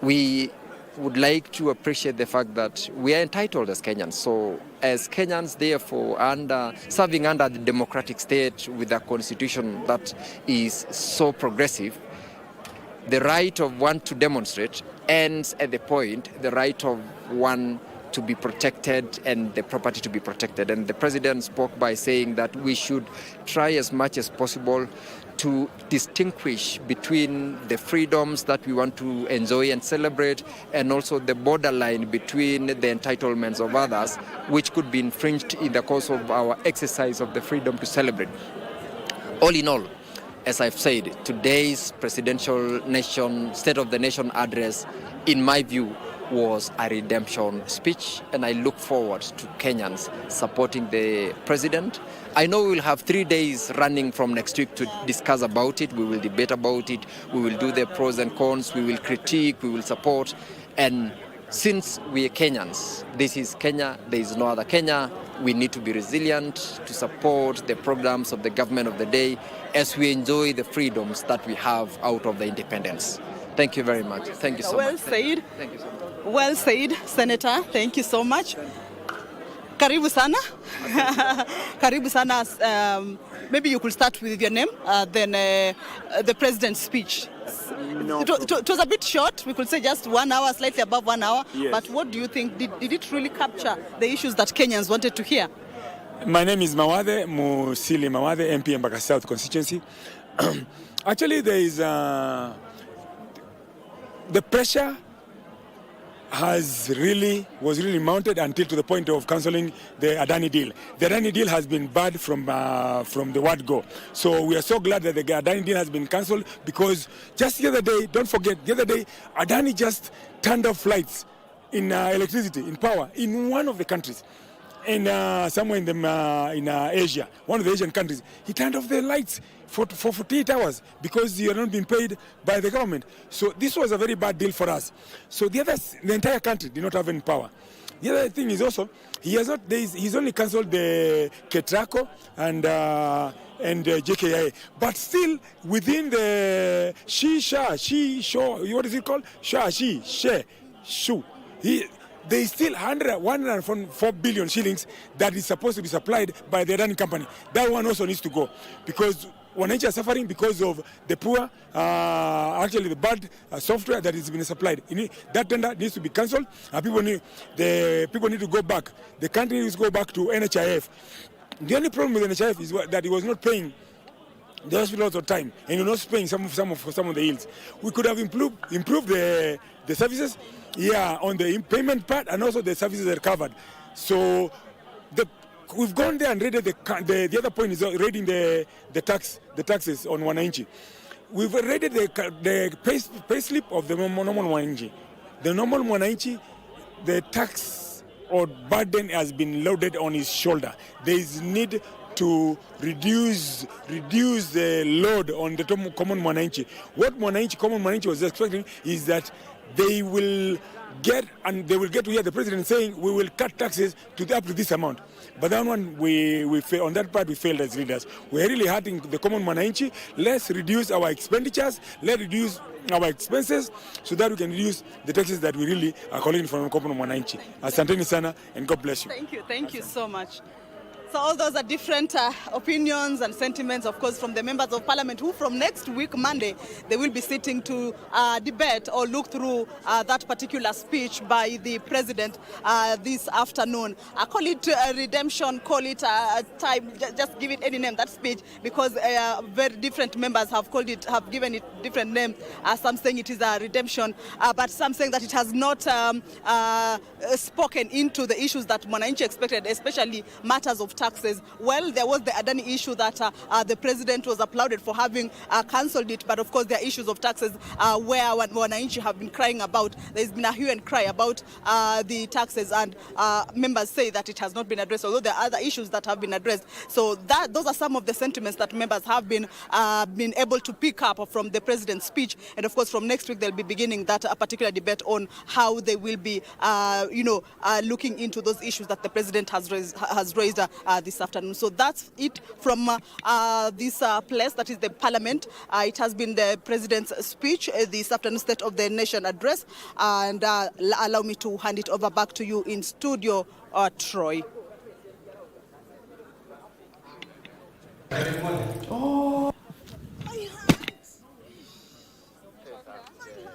We would like to appreciate the fact that we are entitled as Kenyans. So as Kenyans, therefore, serving under the democratic state with a constitution that is so progressive, the right of one to demonstrate ends at the point the right of one to be protected and the property to be protected. And the president spoke by saying that we should try as much as possible to distinguish between the freedoms that we want to enjoy and celebrate and also the borderline between the entitlements of others, which could be infringed in the course of our exercise of the freedom to celebrate. All in all, as I've said, today's presidential State of the Nation address, in my view, was a redemption speech, and I look forward to Kenyans supporting the president. I know we will have 3 days running from next week to discuss about it. We will debate about it. We will do the pros and cons. We will critique. We will support. And since we are Kenyans, this is Kenya. There is no other Kenya. We need to be resilient to support the programs of the government of the day as we enjoy the freedoms that we have out of the independence. Thank you very much. Thank you so well much. Said. Thank you so much. Well said, Senator. Thank you so much. Karibu sana. Karibu sana. Maybe you could start with your name, then the president's speech. No, it was a bit short. We could say just 1 hour, slightly above 1 hour. Yes. But what do you think? Did it really capture the issues that Kenyans wanted to hear? My name is Mawathe Musili Mawathe, MP Embaka South constituency. Actually, there is the pressure was really mounted until to the point of cancelling the Adani deal. The Adani deal has been bad from the word go. So we are so glad that the Adani deal has been cancelled, because just the other day, don't forget, the other day, Adani just turned off lights in electricity, in power, in one of the countries. And somewhere in Asia, one of the Asian countries, he turned off the lights for 48 hours because he had not been paid by the government. So this was a very bad deal for us. So the entire country did not have any power. The other thing is also, he's only cancelled the Ketraco and JKIA, but still within the what is it called? There is still 104 billion shillings that is supposed to be supplied by the Adani company. That one also needs to go, because wananchi are suffering because of the poor, actually the bad software that is being supplied. That tender needs to be cancelled. People need to go back. The country needs to go back to NHIF. The only problem with NHIF is that he was not paying the hospitals on time, and you're not paying some of the yields. We could have improved the services, on the payment part, and also the services are covered. So we've gone there and raided the other point is raiding the taxes on wananchi. We've raided the pay slip of the normal wananchi. The normal wananchi, the tax or burden has been loaded on his shoulder. There is need to reduce the load on the common wananchi. What common wananchi was expecting is that they will get to hear the president saying we will cut taxes up to this amount. But that one, we failed. On that part, we failed as leaders. We're really hurting the common wananchi. Let's reduce our expenditures. Let's reduce our expenses so that we can reduce the taxes that we really are collecting from the common wananchi. Asanteni sana, and God bless you. Thank you so much. So all those are different opinions and sentiments, of course, from the members of parliament who from next week, Monday, they will be sitting to debate or look through that particular speech by the president this afternoon. I call it redemption, call it time, just give it any name, that speech, because very different members have given it different names. Some saying it is a redemption, but some saying that it has not spoken into the issues that Mwananchi expected, especially matters of taxes. Well, there was the Adani issue that the president was applauded for having cancelled it, but of course there are issues of taxes where Wananchi have been crying about. There's been a hue and cry about the taxes, and members say that it has not been addressed, although there are other issues that have been addressed. So those are some of the sentiments that members have been able to pick up from the president's speech, and of course from next week they'll be beginning that particular debate on how they will be looking into those issues that the president has raised this afternoon. So that's it from this place, that is the parliament. It has been the president's speech, this afternoon State of the Nation address, and allow me to hand it over back to you in studio, Troy.